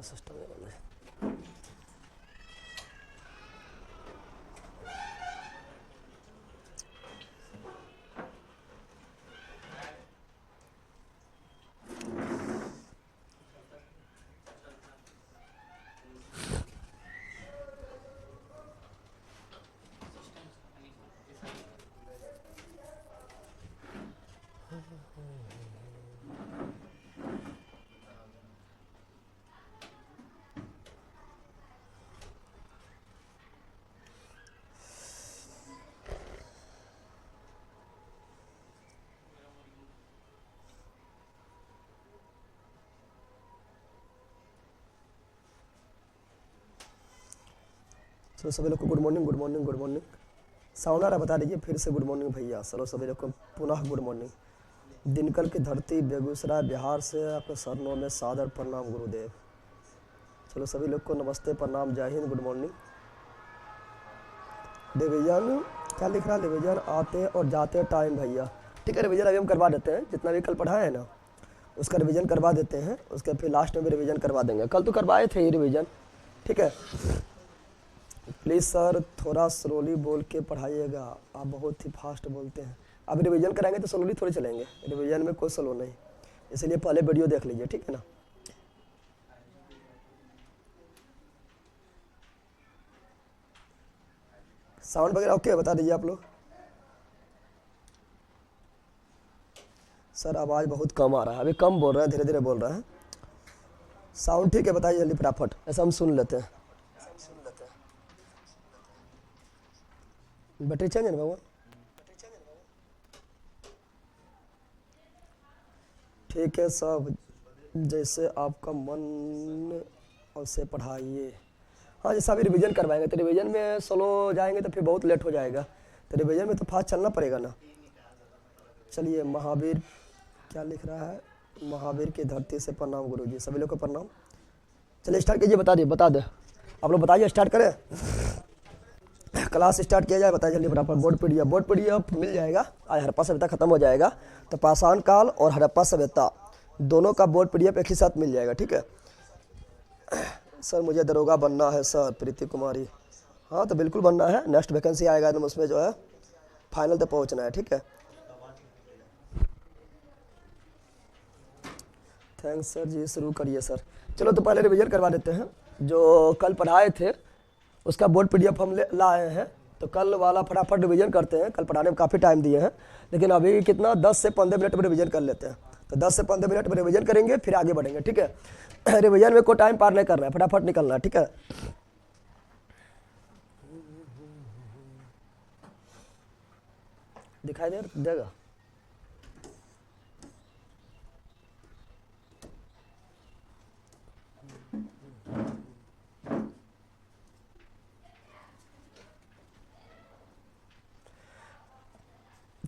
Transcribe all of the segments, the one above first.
System है। चलो सभी लोग को good morning, good morning, good morning. Sound आ रहा बता दीजिए फिर से गुड मॉर्निंग भैया। चलो सभी लोग को पुनः गुड मॉर्निंग। दिनकर की धरती बेगूसराय बिहार से आपके शरणों में सादर प्रणाम गुरुदेव। चलो सभी लोग को नमस्ते, प्रणाम, जय हिंद, गुड मॉर्निंग। रिविजन क्या लिख रहा है? रिविजन आते और जाते टाइम भैया। ठीक है, रिविजन अभी हम करवा देते हैं, जितना भी कल पढ़ा है ना उसका रिविजन करवा देते हैं, उसके फिर लास्ट में भी रिविजन करवा देंगे। कल तो करवाए थे ये रिविजन, ठीक है। प्लीज़ सर थोड़ा स्लोली बोल के पढ़ाइएगा, आप बहुत ही फास्ट बोलते हैं। अब रिवीजन कराएंगे तो स्लोली थोड़ी चलेंगे, रिवीजन में कोई स्लो नहीं, इसलिए पहले वीडियो देख लीजिए, ठीक है ना। साउंड वगैरह ओके बता दीजिए आप लोग। सर आवाज़ बहुत कम आ रहा है, अभी कम बोल रहा है, धीरे धीरे बोल रहा है। साउंड ठीक है, बताइए जल्दी फटाफट, ऐसा हम सुन लेते हैं। बैटरी चेंज है ना बाबू? ठीक है सब जैसे आपका मन और से पढ़ाइए। हाँ जैसा अभी रिवीजन करवाएंगे तो रिवीजन में स्लो जाएंगे तो फिर बहुत लेट हो जाएगा, तो रिवीजन में तो फास्ट चलना पड़ेगा ना। चलिए महावीर क्या लिख रहा है? महावीर की धरती से प्रणाम गुरुजी, सभी लोग को प्रणाम। चलिए स्टार्ट कीजिए, बता दे आप लोग, बताइए स्टार्ट करें, क्लास स्टार्ट किया जाए, बताइए जल्दी फटाफट। बोर्ड पीडीएफ मिल जाएगा, आज हड़प्पा सभ्यता खत्म हो जाएगा तो पाषाण काल और हड़प्पा सभ्यता दोनों का बोर्ड पीडीएफ एक ही साथ मिल जाएगा, ठीक है। सर मुझे दरोगा बनना है सर, प्रीति कुमारी। हाँ तो बिल्कुल बनना है, नेक्स्ट वैकेंसी आएगा एकदम, उसमें जो है फाइनल तक पहुँचना है, ठीक है। थैंक्स सर जी, शुरू करिए सर। चलो तो पहले रिवीजन करवा देते हैं, जो कल पढ़ाए थे उसका बोर्ड पीडीएफ हम लाए हैं, तो कल वाला फटाफट रिवीजन करते हैं। कल पढ़ाने में काफ़ी टाइम दिए हैं, लेकिन अभी कितना 10 से 15 मिनट में रिवीजन कर लेते हैं, तो 10 से 15 मिनट में रिवीजन करेंगे, फिर आगे बढ़ेंगे, ठीक है। रिवीजन में कोई टाइम पार नहीं करना है, फटाफट निकलना है, ठीक है। दिखाई देगा?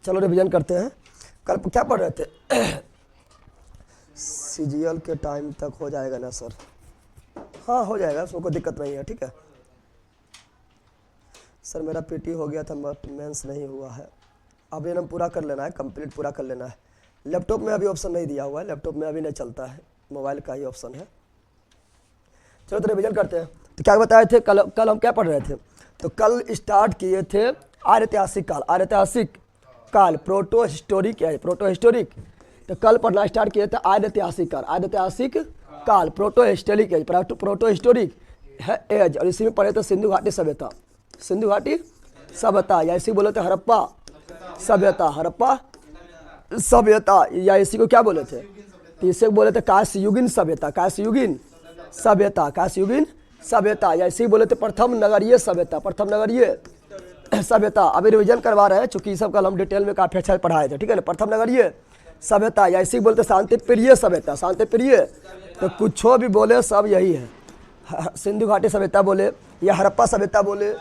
चलो रिवीजन करते हैं। कल क्या पढ़ रहे थे? सीजीएल के टाइम तक हो जाएगा ना सर? हाँ हो जाएगा, उसमें कोई दिक्कत नहीं है, ठीक है। सर मेरा पीटी हो गया था बट मेंस नहीं हुआ है, अब ये पूरा कर लेना है, कंप्लीट पूरा कर लेना है। लैपटॉप में अभी ऑप्शन नहीं दिया हुआ है, लैपटॉप में अभी नहीं चलता है, मोबाइल का ही ऑप्शन है। चलो तो रिवीजन करते हैं। तो क्या बताए थे कल हम क्या पढ़ रहे थे? तो कल स्टार्ट किए थे आर्यैतिहासिक काल, प्रोटो हिस्टोरिक है, प्रोटो हिस्टोरिक। तो कल पढ़ना स्टार्ट किए थे आर्यैतिहासिक काल, proto historic age, proto historic है एज, और इसी में पढ़े थे सिंधु घाटी सभ्यता, या इसी बोले थे हड़प्पा सभ्यता, या इसी को क्या बोले थे? तो इसे बोले थे कांस्ययुगीन सभ्यता, या इसी बोले थे प्रथम नगरीय सभ्यता। अभी रिवीजन करवा रहे हैं, चूंकि सब कल हम डिटेल में काफी अच्छा पढ़ाए थे, ठीक है ना। प्रथम नगरीय सभ्यता, या इसी बोलते शांति प्रिय, तो कुछ भी बोले सब यही है। सिंधु घाटी सभ्यता बोले, या हड़प्पा सभ्यता बोले,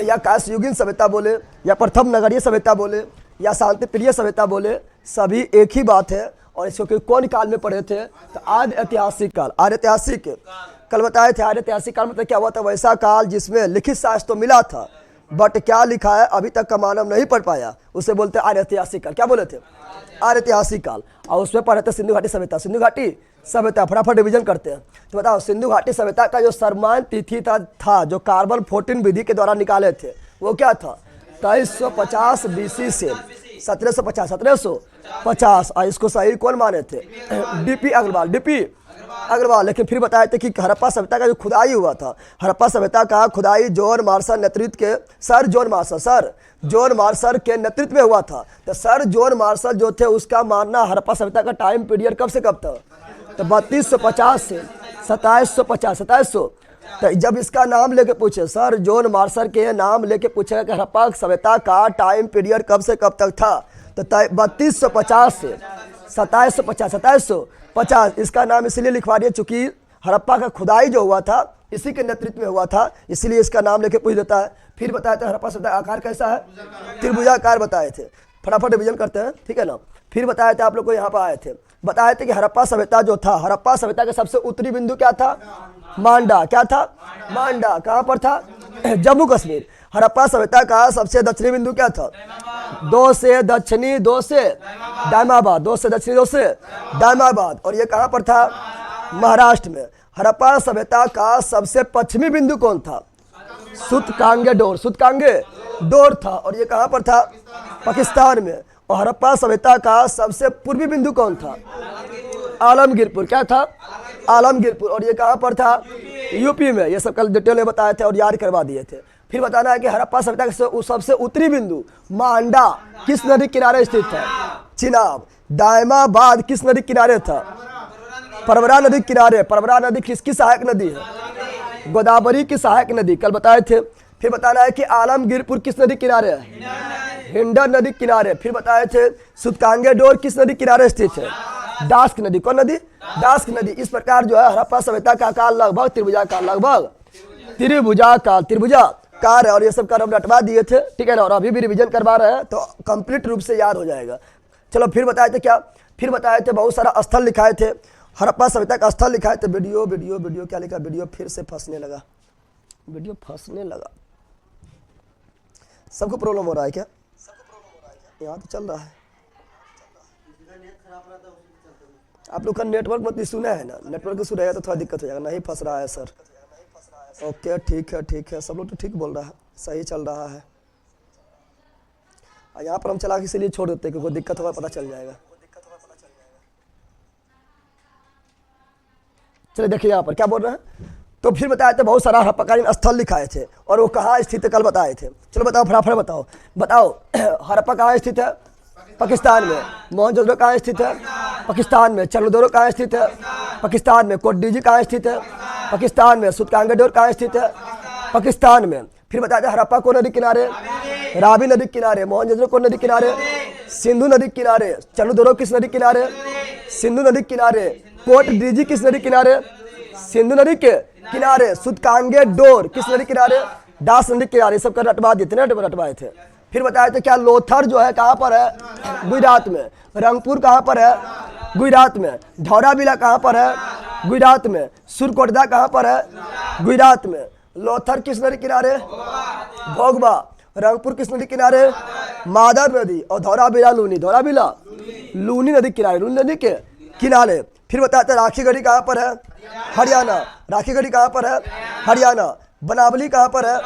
या कांस्ययुगीन सभ्यता बोले, या प्रथम नगरीय सभ्यता बोले, या शांति प्रिय सभ्यता बोले, सभी एक ही बात है। और इसको कौन काल में पढ़े थे? तो आर्यैतिहासिक कल बताए थे। आर्यैतिहासिक काल मतलब क्या हुआ था? वैसा काल जिसमें लिखित शास्त्र तो मिला था, बट क्या लिखा है अभी तक का मानव नहीं पढ़ पाया, उसे बोलते हैं आर्यैतिहासिक काल। क्या बोले थे? आर्यैतिहासिक काल। और उसमें पढ़े थे सिंधु घाटी सभ्यता, फटाफट रिवीजन करते हैं। तो बताओ सिंधु घाटी सभ्यता का जो सम्मान तिथि था जो कार्बन 14 विधि के द्वारा निकाले थे वो क्या था? 2350 BC से 1750 इसको सही कौन माने थे? डीपी अग्रवाल। लेकिन फिर बताए थे कि हड़प्पा सभ्यता का जो खुदाई हुआ था, हड़प्पा सभ्यता का खुदाई जॉन मार्शल नेतृत्व के सर जॉन मार्शल के नेतृत्व में हुआ था। तो सर जॉन मार्शल जो थे उसका मानना हड़प्पा सभ्यता का टाइम पीरियड कब से कब था? तो 3250 से 2750। तो जब इसका नाम लेके पूछे, सर जॉन मार्शल के नाम लेके पूछेगा कि हड़प्पा सभ्यता का टाइम पीरियड कब से कब तक था, तो 3250 से 2750। इसका नाम इसलिए लिखवा दिया चूंकि हड़प्पा का खुदाई जो हुआ था इसी के नेतृत्व में हुआ था, इसलिए इसका नाम लेके पूछ देता है। फिर बताया था हड़प्पा सभ्यता आकार कैसा है? त्रिभुजाकार बताए थे। फटाफट रिवीजन करते हैं, ठीक है ना। फिर बताए थे आप लोग को, यहाँ पर आए थे, बताए थे कि हड़प्पा सभ्यता जो था, हड़प्पा सभ्यता का सबसे उत्तरी बिंदु क्या था? मांडा। क्या था? मांडा। कहाँ पर था? जम्मू कश्मीर। हड़प्पा सभ्यता का सबसे दक्षिणी बिंदु क्या था? 2 से दक्षिणी 2 से दायमाबाद, 2 से दक्षिणी 2 से दायमाबाद। और ये कहाँ पर था? महाराष्ट्र में। हड़प्पा सभ्यता का सबसे पश्चिमी बिंदु कौन था? सुतकांगे डोर था। और ये कहाँ पर था? पाकिस्तान में। और हड़प्पा सभ्यता का सबसे पूर्वी बिंदु कौन था? आलमगीरपुर। क्या था? आलमगीरपुर। और ये कहाँ पर था? यूपी में। ये सब कल डिटेल में बताए थे और याद करवा दिए थे। फिर बताना है कि हड़प्पा सभ्यता का सबसे उत्तरी बिंदु मांडा किस नदी किनारे स्थित था? चिनाब। दायमाबाद किस नदी किनारे था? परवरा नदी किनारे। परवरा नदी किसकी सहायक नदी है? गोदावरी की सहायक नदी, कल बताए थे। फिर बताना है कि आलमगीरपुर किस नदी किनारे है? हिंडन नदी किनारे। फिर बताए थे सुतकांगे डोर किस नदी किनारे स्थित है? डास्क नदी। कौन नदी? डास्क नदी। इस प्रकार जो है हड़प्पा सभ्यता का काल लगभग त्रिभुजाकार है। और ये सब कर्म रटवा दिए थे, ठीक है ना। और अभी भी रिवीजन करवा रहे हैं तो कंप्लीट रूप से याद हो जाएगा। चलो फिर बताए थे क्या? फिर बताए थे बहुत सारा स्थल लिखाए थे, हड़प्पा सभ्यता का स्थल लिखाए थे। वीडियो क्या लिखा? वीडियो फिर से फंसने लगा। सबको प्रॉब्लम हो रहा है क्या? यहाँ तो चल रहा है। आप लोग का नेटवर्क मत इशू है ना? नेटवर्क इशू रहेगा तो थोड़ा दिक्कत हो जाएगा। नहीं फंस रहा है सर। ओके ठीक है। सब लोग तो ठीक बोल रहा है, सही चल रहा है। यहाँ पर हम चला के इसीलिए छोड़ देते हैं क्योंकि दिक्कत होगा पता चल जाएगा। चलिए देखिए यहाँ पर क्या बोल रहे हैं। तो फिर बताए थे बहुत सारा हड़प्पाकालीन स्थल लिखाए थे और वो कहाँ स्थित है कल बताए थे। चलो बताओ फटाफट बताओ हड़प्पा कहाँ स्थित है? पाकिस्तान में। मोहनजोदड़ो कहाँ स्थित है? पाकिस्तान में। चलदोरो कहाँ स्थित है? पाकिस्तान में। कोटडीजी कहाँ स्थित है? पाकिस्तान में। सुतकांगे डोर कहाँ स्थित है? पाकिस्तान में। फिर बताया था हड़प्पा को नदी किनारे? रावी नदी किनारे। मोहनजोदड़ो को नदी किनारे? सिंधु नदी किनारे। चलदोरो किस नदी किनारे? सिंधु नदी किनारे। कोटडीजी किस नदी किनारे? सिंधु नदी के किनारे। सुतकांगे डोर किस नदी किनारे? डास नदी किनारे। सब कर रटवा दिए थे ना, रटवाए थे। फिर बताया था क्या लोथर जो है कहाँ पर है? गुजरात में। रंगपुर कहाँ पर है? गुजरात में। धौराबिला कहाँ पर है? गुजरात में। सुरकोटदा कहाँ पर है? गुजरात में। लोथर किस नदी किनारे? भोगबा। रंगपुर किस नदी किनारे? मादर नदी। और धौराबिला लूनी नदी किनारे। लूनी नदी के किनारे। फिर बताते राखीगढ़ी कहाँ पर है? हरियाणा। राखीगढ़ी कहाँ पर है? हरियाणा। बनावली कहाँ पर है?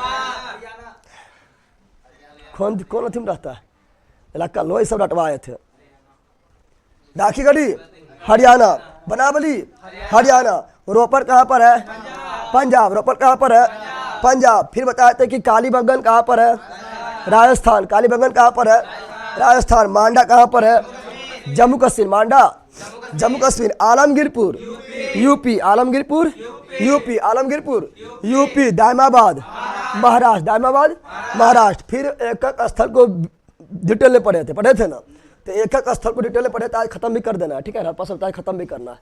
कौन अथी में रहता है? इलाका लो, सब रटवाए थे। राखीगढ़ी हरियाणा। बनावली हरियाणा। रोपड़ कहाँ पर है? पंजाब। रोपड़ कहाँ पर है? पंजाब। फिर बताए थे कि कालीबंगन कहाँ पर है? राजस्थान। कालीबंगन कहाँ पर है? राजस्थान। मांडा कहाँ पर है? जम्मू कश्मीर। मांडा जम्मू कश्मीर। आलमगीरपुर यूपी। आलमगीरपुर यूपी। दायमाबाद महाराष्ट्र। फिर एक स्थल को डिटेल में पढ़े थे ना। तो एक स्थल को डिटेल में पढ़े तो आज खत्म भी कर देना है, ठीक है। हड़प्पा सभ्यता खत्म भी करना है।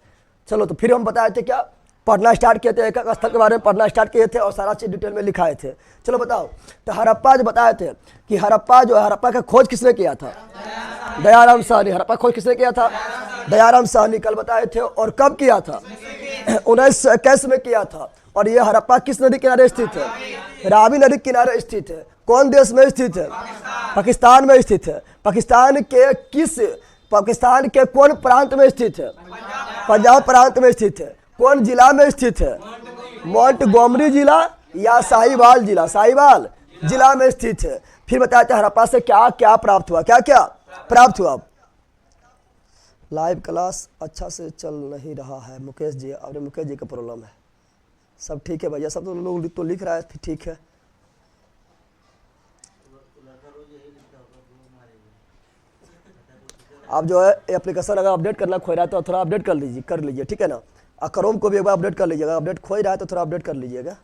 चलो तो फिर हम बताए थे क्या? पढ़ना स्टार्ट किए थे, एक स्थल के बारे में पढ़ना स्टार्ट किए थे और सारा चीज डिटेल में लिखाए थे। चलो बताओ तो हड़प्पा जो बताए थे कि हड़प्पा का खोज किसने किया था? दयाराम साहनी। हड़प्पा खोज किसने किया था? दयाराम साहनी। कल बताए थे। और कब किया था? 1921 में किया था। और ये हड़प्पा किस नदी किनारे स्थित है? रावी नदी किनारे स्थित है। कौन देश में स्थित है? पाकिस्तान में स्थित है। पाकिस्तान के पाकिस्तान के कौन प्रांत में स्थित है? पंजाब प्रांत में स्थित है। कौन जिला में स्थित है? मोंटगोमरी जिला या साहिवाल जिला? साहिवाल जिला में स्थित है। फिर बताया था हड़प्पा से क्या क्या प्राप्त हुआ? क्या क्या प्राप्त हुआ? लाइव क्लास अच्छा से चल नहीं रहा है मुकेश जी, और मुकेश जी का प्रॉब्लम है। सब ठीक है भैया, सब तो लोग तो लिख रहा है, ठीक है। आप जो है एप्लीकेशन अगर अपडेट करना खो रहा है तो थोड़ा अपडेट कर लीजिए, ठीक है ना। और क्रोम को भी एक बार अपडेट कर लीजिएगा, अपडेट खो रहा है तो थोड़ा अपडेट कर लीजिएगा,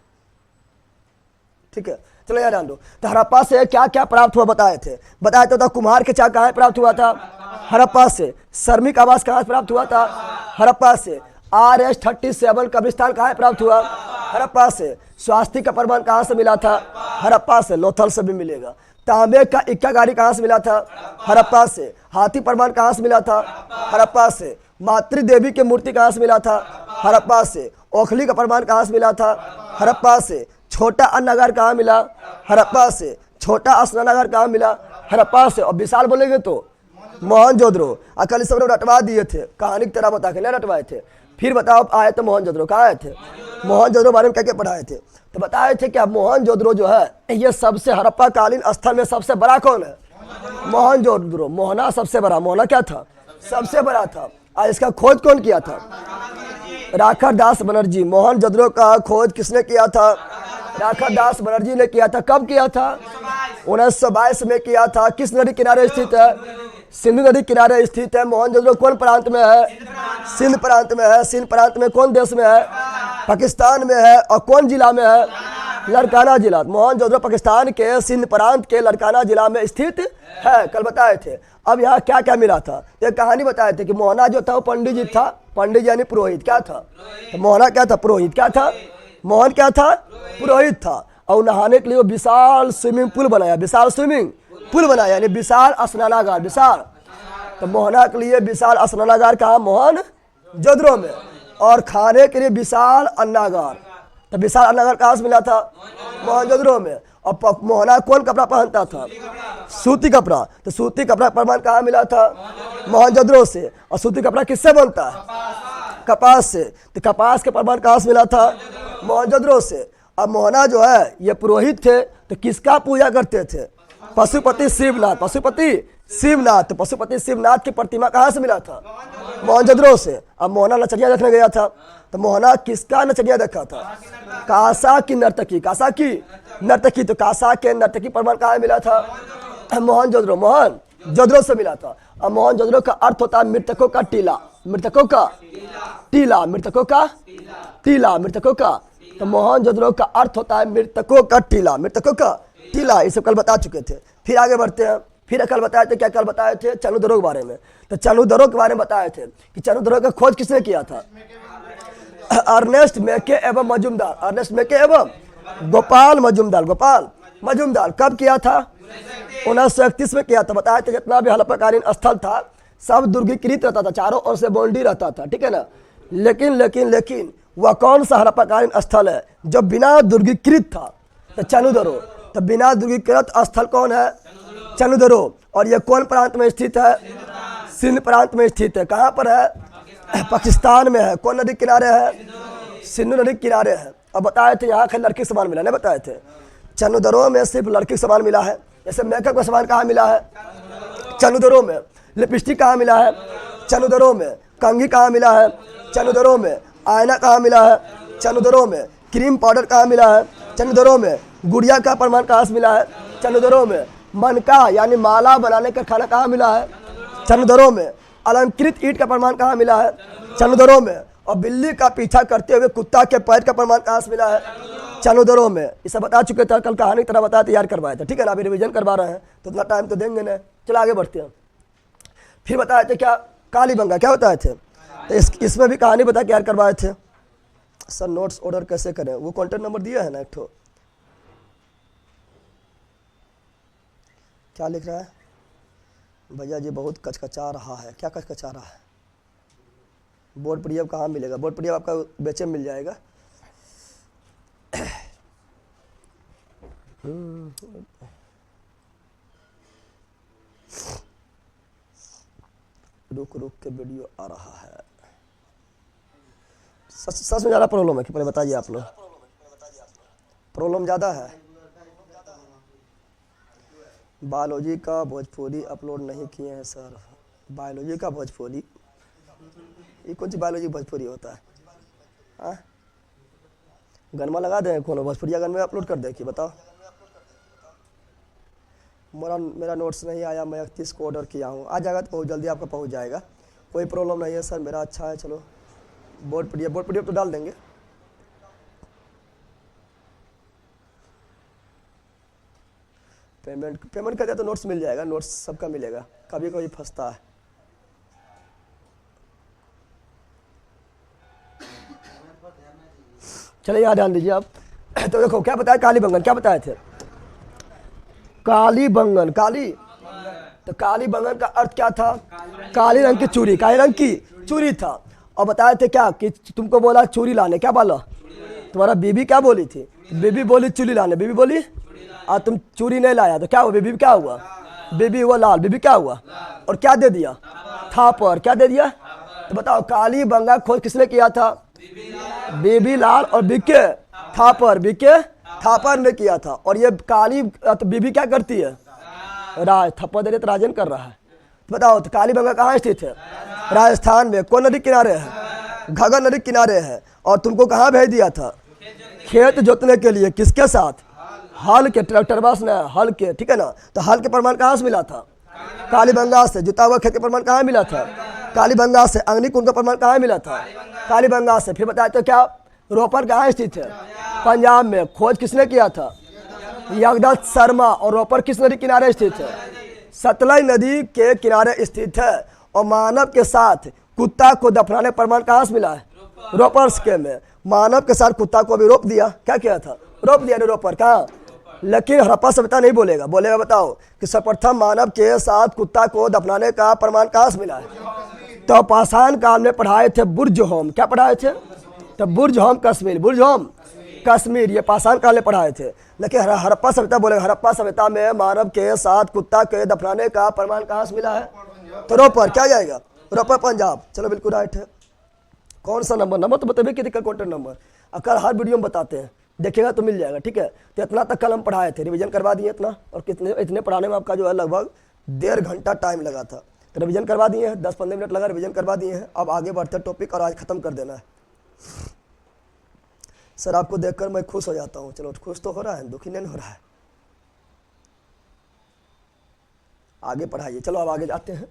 ठीक है। चलो यार जान दो। तो हड़प्पा से क्या क्या प्राप्त हुआ बताए थे तो कुम्हार के चाक कहाँ प्राप्त हुआ था? हड़प्पा से। श्रमिक आवास कहाँ प्राप्त हुआ था? हड़प्पा से। RS-37 कब्रिस्तान कहाँ प्राप्त हुआ? हड़प्पा से। स्वास्थ्य का प्रमाण कहाँ से मिला था? हड़प्पा से। लोथल से भी मिलेगा। तांबे का इक्का गाड़ी कहाँ से मिला था? हड़प्पा से। हाथी प्रमाण कहाँ से मिला था? हड़प्पा से। मातृ देवी की मूर्ति कहाँ से मिला था? हड़प्पा से। ओखली का प्रमाण कहाँ से मिला था? हड़प्पा से। छोटा अन्नागार कहाँ मिला? हड़प्पा से। छोटा स्नानागार कहाँ मिला? हड़प्पा से। और विशाल बोलेंगे तो मोहनजोदड़ो। कल सब लोग रटवा दिए थे, कहानी की तरह बता के नहीं रटवाए थे। फिर बताओ आए थे मोहनजोदड़ो, कहाँ आए थे? मोहनजोदड़ो बारे में क्या क्या पढ़ाए थे? तो बताए थे कि अब मोहनजोदड़ो जो है ये सबसे हड़प्पा कालीन स्थल में सबसे बड़ा कौन है? मोहनजोदड़ो। मोहना सबसे बड़ा, मोहना क्या था? सबसे बड़ा था। और इसका खोज कौन किया था? राखड़ दास बनर्जी। मोहनजोदड़ो का खोज किसने किया था? राखड़ दास बनर्जी ने किया था। कब किया था? 1922 में किया था। किस नदी किनारे स्थित है? सिंधु नदी किनारे स्थित है। मोहनजोदड़ो कौन प्रांत में है? सिंध प्रांत में है। सिंध प्रांत में कौन देश में है? पाकिस्तान में है। और कौन जिला में है? लड़काना जिला। मोहनजोदड़ो पाकिस्तान के सिंध प्रांत के लड़काना जिला में स्थित है, कल बताए थे। अब यहाँ क्या क्या मिला था? तो एक कहानी बताए थे कि मोहना जो था वो पंडित जी था। पंडित जी यानी पुरोहित। क्या था? तो मोहना क्या था? पुरोहित। क्या था? मोहन क्या था? पुरोहित था। और नहाने के लिए वो विशाल स्विमिंग पूल बनाया, विशाल स्विमिंग पूल बनाया, यानी विशाल स्नानागार। विशाल। तो मोहना के लिए विशाल स्नानागार कहाँ? मोहनजोदड़ो में। और खाने के लिए विशाल अन्नागार। तो विशाल अन्नागार कहाँ से मिला था? मोहनजोदड़ो में। और मोहना कौन कपड़ा पहनता था? सूती कपड़ा। तो सूती कपड़ा प्रमाण कहाँ मिला था? मोहनजोदड़ो से। और सूती कपड़ा किससे बनता है? कपास से। तो कपास के प्रमाण कहाँ से मिला था? मोहनजोदड़ो से। अब मोहना जो है ये पुरोहित थे, तो किसका पूजा करते थे? पशुपति शिवनाथ। पशुपति शिवनाथ। तो पशुपति शिवनाथ की प्रतिमा कहाँ से मिला था? मोहनजोदड़ो से। अब मोहना नचनिया देखने गया था, तो मोहना किसका नचनिया देखा था? कासा की नर्तकी। कासा की नर्तकी। तो कासा के नर्तकी प्रमाण कहाँ मिला था? मोहनजोदड़ो। मोहनजोदड़ो से मिला था। अब मोहनजोदड़ो का अर्थ होता है मृतकों का टीला। मृतकों का टीला। मृतकों का टीला। मृतकों का। तो मोहनजोदड़ो का अर्थ होता है मृतकों का टीला। मृतकों का टीला। ये सब कल बता चुके थे। फिर आगे बढ़ते हैं। फिर कल बताए थे, क्या कल बताए थे? चनुदरो के बारे में। तो चनुदरो के बारे में बताए थे कि चनुदरो का खोज किसने किया था? अर्नेस्ट मेके एवं मजूमदार। अर्नेस्ट मेके एवं गोपाल मजूमदार। गोपाल मजूमदार। कब किया था? 1931 में किया था। बताया था जितना भी हड़प्पाकालीन स्थल था सब दुर्गीकृत रहता था, चारों ओर से बाउंड्री रहता था, ठीक है ना। लेकिन वह कौन सा हड़प्पाकालीन स्थल है जो बिना दुर्गीकृत था? तो चनुदरो। तो बिना दुर्गीकृत स्थल कौन है? चनुदरो। और यह कौन प्रांत में स्थित है? सिंध प्रांत में स्थित है। कहाँ पर है? पाकिस्तान में है। कौन नदी किनारे है? सिंधु नदी किनारे है। अब बताए थे यहाँ के लड़की सामान मिला, नहीं बताए थे? चनुदरो में सिर्फ लड़की सामान मिला है। जैसे मेकअप का सामान कहाँ मिला है? चनुदरो में। लिपस्टिक कहाँ मिला है? चनुदरो में। कंघी कहाँ मिला है? चनुदरो में। आईना कहाँ मिला है? चनुदरो में। क्रीम पाउडर कहाँ मिला है? चनुदरो में। गुड़िया का प्रमाण कहाँ से मिला है? चनुदरो में। मनका यानी माला बनाने का खाना कहाँ मिला है? चनुदरो में। अलंकृत ईंट का प्रमाण कहाँ मिला है? चनुदरो में। और बिल्ली का पीछा करते हुए कुत्ता के पैर का प्रमाण कहाँ से मिला है? चनुदरो में। ये सब बता चुके थे, कल कहानी की तरह बता तैयार करवाए थे, ठीक है ना। अभी रिवीजन करवा रहे हैं तो उतना टाइम तो देंगे ना। चलो आगे बढ़ते हैं। फिर बताए थे क्या? कालीबंगा। क्या बताए थे? तो इसमें भी कहानी बता के यार करवाए थे। सर नोट्स ऑर्डर कैसे करें? वो कॉन्टेक्ट नंबर दिया है ना एक ठो। क्या लिख रहा है भैया जी? बहुत कचकचा रहा है। क्या कचकचा रहा है? बोर्ड पीडीएफ कहाँ मिलेगा? बोर्ड पीडीएफ आपका बेचे मिल जाएगा। रुक रुक के वीडियो आ रहा है। सच में ज़्यादा प्रॉब्लम है कि पहले बताइए आप लोग, प्रॉब्लम ज़्यादा है? बायोलॉजी का भोजपुरी अपलोड नहीं किए हैं सर। बायोलॉजी का भोजपुरी, ये कौन सी बायोलॉजी भोजपुरी होता है? हाँ, गनमा लगा दें, कौन भोजपुरिया गन में अपलोड कर दें कि बताओ। मेरा नोट्स नहीं आया, मैं 31 को ऑर्डर किया हूँ, आ जाएगा तो बहुत जल्दी आपका पहुँच जाएगा, कोई प्रॉब्लम नहीं है सर, मेरा अच्छा है। चलो बोर्ड पीडीएफ तो डाल देंगे। पेमेंट कर दिया तो नोट्स मिल जाएगा, नोट्स सबका मिलेगा, कभी कभी फंसता है। चलिए यहाँ ध्यान दीजिए आप। तो देखो क्या बताया, काली बैंगन क्या बताए थे? काली बैंगन, काली, तो काली बैंगन का अर्थ क्या था? काली रंग की चूड़ी, काले रंग की चूड़ी था। और बताए थे क्या कि तुमको बोला चूड़ी लाने, क्या बोला? तुम्हारा बीबी क्या बोली थी? बीबी बोली चूड़ी लाने, बीबी बोली, और तुम चूड़ी नहीं लाया तो क्या हुआ? बीबी क्या हुआ? बीबी हुआ लाल, बीबी क्या हुआ? और क्या दे दिया? थापर, क्या दे दिया? तो बताओ काली बैंगन खोज किसने किया था? बीबी लाल और बीके थापर, बीके थापर ने किया था। और ये काली तो बीबी क्या करती है? राज, थप्पड़ दे रहे तो राजन कर रहा है। तो बताओ तो काली बैंगन कहाँ स्थित है? राजस्थान में। कौन नदी किनारे है? घाघर नदी किनारे है। और तुमको कहाँ भेज दिया था? खेत जोतने के लिए, किसके साथ? हल के, ट्रैक्टर बस ने हल के, ठीक है ना। तो हल के प्रमाण कहाँ से मिला था? काली बैंगन से। जुता हुआ खेत के प्रमाण कहाँ मिला था? काली बैंगन से। अग्नि कुंड का प्रमाण कहाँ मिला था? काली बैंगन से। फिर बताया तो क्या रोपर कहाँ स्थित है? पंजाब में। खोज किसने किया था? यज्ञदत्त शर्मा। और रोपर किस नदी किनारे स्थित है? सतलज नदी के किनारे स्थित है। और मानव के साथ कुत्ता को दफनाने प्रमाण कहाँ से मिला है? रोपर्स के में। मानव के साथ कुत्ता को भी रोप दिया, क्या किया था? रोप दिया रोपर, कहाँ? लेकिन हड़प्पा सभ्यता नहीं बोलेगा, बोलेगा बताओ कि सर्वप्रथम मानव के साथ कुत्ता को दफनाने का प्रमाण कहाँ से मिला है? तो पाषाण काल में पढ़ाए थे बुर्ज होम, क्या पढ़ाए थे? तो बुर्ज होम कश्मीर, बुर्ज होम कश्मीर, ये पाषाण काल में पढ़ाए थे। लेकिन हड़प्पा सभ्यता बोलेगा, हड़प्पा सभ्यता में मानव के साथ कुत्ता के दफनाने का प्रमाण कहाँ से मिला है? तो रोपर, क्या जाएगा? रोपर पंजाब। चलो बिल्कुल राइट है। कौन सा नंबर तो बताइए, कि कॉन्टेक्ट नंबर अगर हर वीडियो में बताते हैं, देखिएगा तो मिल जाएगा, ठीक है। तो इतना तक कल हम पढ़ाए थे, रिवीजन करवा दिए इतना, और कितने इतने पढ़ाने में आपका जो है लगभग 1.5 घंटा टाइम लगा था। तो रिवीजन करवा दिए हैं, 10-15 मिनट लगा, रिवीजन करवा दिए हैं। अब आगे बढ़ते टॉपिक और आज खत्म कर देना है। सर आपको देखकर मैं खुश हो जाता हूँ। चलो खुश तो हो रहा है, दुखी नहीं हो रहा है। आगे पढ़ाइए। चलो अब आगे जाते हैं।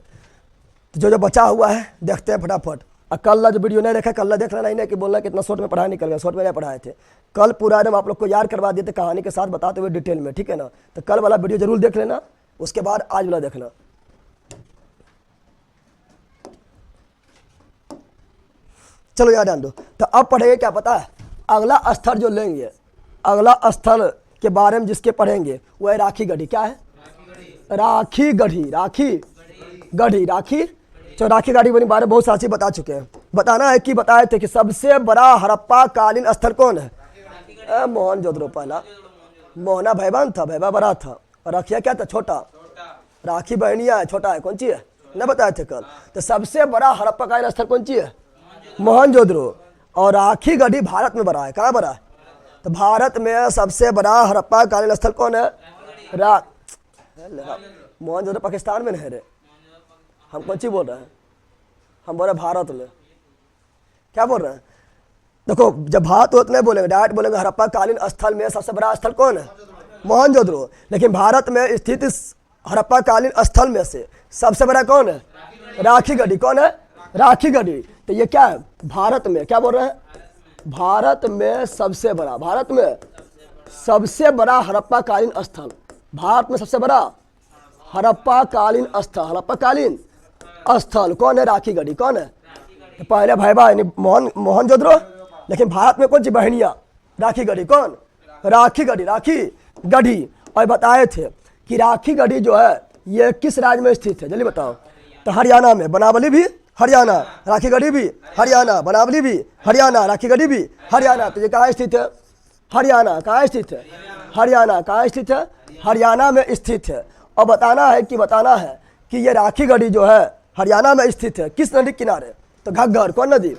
तो जो बचा हुआ है देखते हैं फटाफट। और कल जो वीडियो नहीं देखा, कल देख लेना, नहीं कि बोलना कितना शॉर्ट में पढ़ाई निकल गया, शॉर्ट में नहीं पढ़ाए थे। कल पूरा एकदम आप लोग को याद करवा दिए थे कहानी के साथ बताते हुए डिटेल में, ठीक है ना। तो कल वाला वीडियो जरूर देख लेना, उसके बाद आज वाला देखना। चलो याद ध्यान दो। तो अब पढ़ेंगे क्या पता है? अगला स्थल जो लेंगे, अगला स्थल के बारे में जिसके पढ़ेंगे वो है राखी गढ़ी। क्या है? राखी गढ़ी, राखी गढ़ी, राखी। तो राखी गढ़ी के बारे में बहुत सारी बता चुके हैं। बताना है कि बताए थे कि सबसे बड़ा हड़प्पा कालीन स्थल कौन है? मोहनजोदड़ो। पहला मोहना भैवान था, भैवा बड़ा था, और राखिया क्या था? छोटा। राखी बहनिया है, छोटा है। कौन सी है? न बताए थे कल। तो सबसे बड़ा हड़प्पा कालीन स्थल कौन सी है? मोहनजोदड़ो। और राखी गढ़ी भारत में बड़ा है। कहाँ बड़ा है? तो भारत में सबसे बड़ा हड़प्पा कालीन स्थल कौन है? मोहनजोदड़ो पाकिस्तान में नहीं रे, हम कौन सी बोल रहे हैं? हम बोल रहे भारत में। क्या बोल रहे हैं? देखो जब भारत उतने बोलेंगे, डायरेक्ट बोलेंगे हड़प्पा कालीन स्थल में सबसे बड़ा स्थल कौन है? मोहनजोदड़ो। लेकिन भारत में स्थित इस हड़प्पा कालीन स्थल में से सबसे बड़ा कौन है? राखी गढ़ी। कौन है? राखी गढ़ी। तो ये क्या है? भारत में, क्या बोल रहे हैं? भारत में सबसे बड़ा, भारत में सबसे बड़ा हड़प्पा कालीन स्थल, भारत में सबसे बड़ा हड़प्पा कालीन स्थल, हड़प्पा कालीन स्थल कौन है? राखी गढ़ी। कौन है? तो पहले भैबा यानी मोहनजोदड़ो, लेकिन भारत में कौन सी बहनिया? राखी गढ़ी। कौन? राखी गढ़ी, राखी गढ़ी। और बताए थे कि राखी गढ़ी जो है ये किस राज्य में स्थित है? जल्दी बताओ। तो हरियाणा में। बनावली भी हरियाणा, राखी गढ़ी भी हरियाणा, बनावली भी हरियाणा, राखी गढ़ी भी हरियाणा। तो ये कहाँ स्थित है? हरियाणा। कहाँ स्थित है? हरियाणा। कहाँ स्थित है? हरियाणा में स्थित है। और बताना है कि ये राखी गढ़ी जो है हरियाणा में स्थित है। किस नदी के किनारे? तो घग्गर। कौन नदी?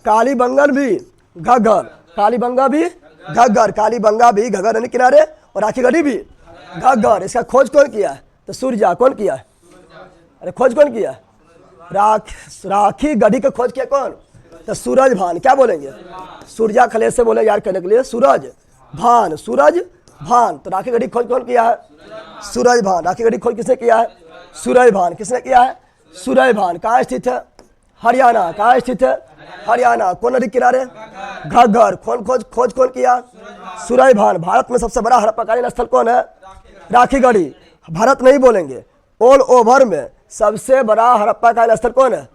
कालीबंगन भी घग्गर, कालीबंगा भी घग्गर, कालीबंगा भी घग्गर नदी किनारे, और राखी गढ़ी भी घग्गर। इसका खोज कौन किया है? तो सूर्या। कौन किया है? अरे खोज कौन किया? राखी गढ़ी का खोज किया कौन? तो सूरज भान। क्या बोलेंगे? सूर्या खले से बोले यार कहने के लिए सूरज भान, सूरज भान। तो राखी गढ़ी खोज कौन किया है? सूरज भान। राखी गढ़ी खोज किसने किया है? सूरज भान। किसने किया है? सूरज भान। कहाँ स्थित है? हरियाणा। कहाँ स्थित है? हरियाणा। कौन नदी किनारे? घग्गर। खोज कौन किया? सूरज भान। भारत में सबसे बड़ा हड़प्पाकालीन स्थल कौन है? राखी गढ़ी। भारत नहीं बोलेंगे, ऑल ओवर में सबसे बड़ा हड़प्पाकालीन स्थल कौन है?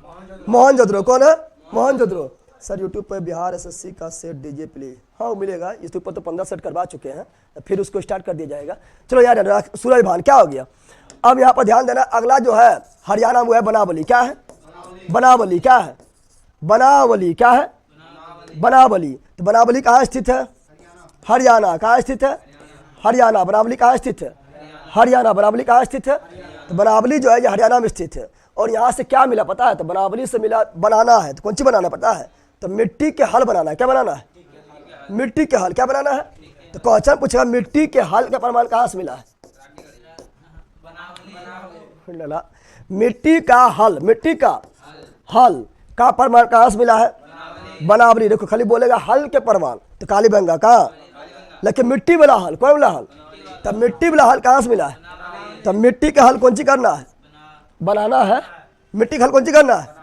मोहनजोदड़ो। कौन है? मोहनजोदड़ो। सर यूट्यूब पर बिहार एसएससी का सेट दीजिए प्लीज। हाँ वो मिलेगा, इसके ऊपर तो 15 सेट करवा चुके हैं, फिर उसको स्टार्ट कर दिया जाएगा। चलो यार, सूरज भान क्या हो गया। अब यहाँ पर ध्यान देना, अगला जो है हरियाणा में है बनावली। क्या है? बनावली। क्या है? बनावली। क्या है? बनावली। तो बनावली कहाँ स्थित है? हरियाणा। कहाँ स्थित है? हरियाणा। बनावली कहाँ स्थित है? हरियाणा। बनावली कहाँ स्थित है? तो बनावली जो है ये हरियाणा में स्थित है। और यहाँ से क्या मिला पता है? तो बनावली से मिला बनाना है। तो कौन सी बनाना पता है? तो मिट्टी के हल बनाना है। क्या बनाना है? मिट्टी के हल। क्या बनाना है? तो क्वेश्चन पूछेगा मिट्टी के हल का प्रमाण कहाँ से मिला है? मिट्टी का हल, मिट्टी का हल का प्रमाण कहाँ से मिला है? बनावली। देखो खाली बोलेगा हल के प्रमाण, तो कालीबंगा का, लेकिन मिट्टी वाला हल, कौन वाला हल? तब मिट्टी वाला हल कहाँ से मिला है? तब मिट्टी का हल कौन सी करना है? बनाना है। मिट्टी का हल कौन सी करना है?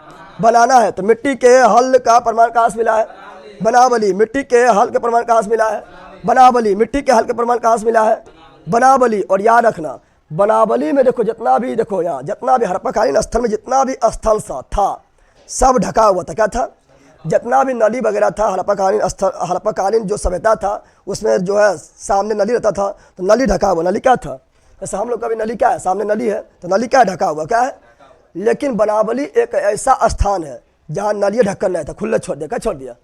बनाना है। तो मिट्टी के हल का प्रमाण कहाँ से मिला है? बनावली। मिट्टी के हल के प्रमाण कहाँ से मिला है? बनावली। मिट्टी के हल के प्रमाण कहाँ से मिला है? बनावली। और याद रखना बनावली में देखो जितना भी, देखो यहाँ जितना भी हड़प्पाकालीन स्थल में जितना भी स्थल सा था सब ढका हुआ था। क्या था? जितना भी नली वगैरह था हड़प्पाकालीन स्थल, हड़प्पाकालीन जो सभ्यता था उसमें जो है सामने नली रहता था, तो नली ढका हुआ। नली क्या था? जैसे हम लोग का भी नली क्या है? सामने नली है, तो नली क्या ढका हुआ? क्या है? लेकिन बनावली एक ऐसा स्थान है जहाँ नलिया ढक्कन नहीं था, खुला छोड़ दिया। क्या छोड़ दिया?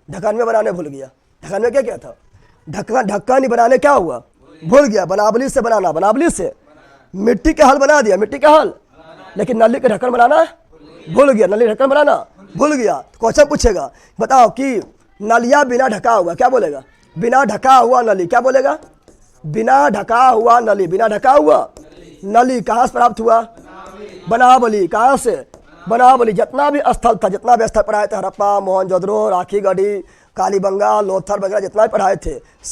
ढक्कन में बनाने भूल गया। ढक्कन में क्या क्या था? ढक्कन ही बनाने क्या हुआ? भूल गया। बनावली से बनाना, बनावली से मिट्टी के हल बना दिया, मिट्टी का हल, लेकिन नली के ढक्कन बनाना भूल गया। नली ढक्कन बनाना भूल गया। तो क्वेश्चन पूछेगा बताओ कि नलिया बिना ढका हुआ, क्या बोलेगा? बिना ढका हुआ नली। क्या बोलेगा? बिना ढका हुआ नली। बिना ढका हुआ नली कहाँ से प्राप्त हुआ? बनावली। कहाँ से? बनावली। जितना भी स्थल था, जितना भी स्थल पढ़ाए थे, हड़प्पा, मोहनजोदड़ो, राखी गढ़ी, कालीबंगा, लोथल वगैरह जितना भी पढ़ाए थे,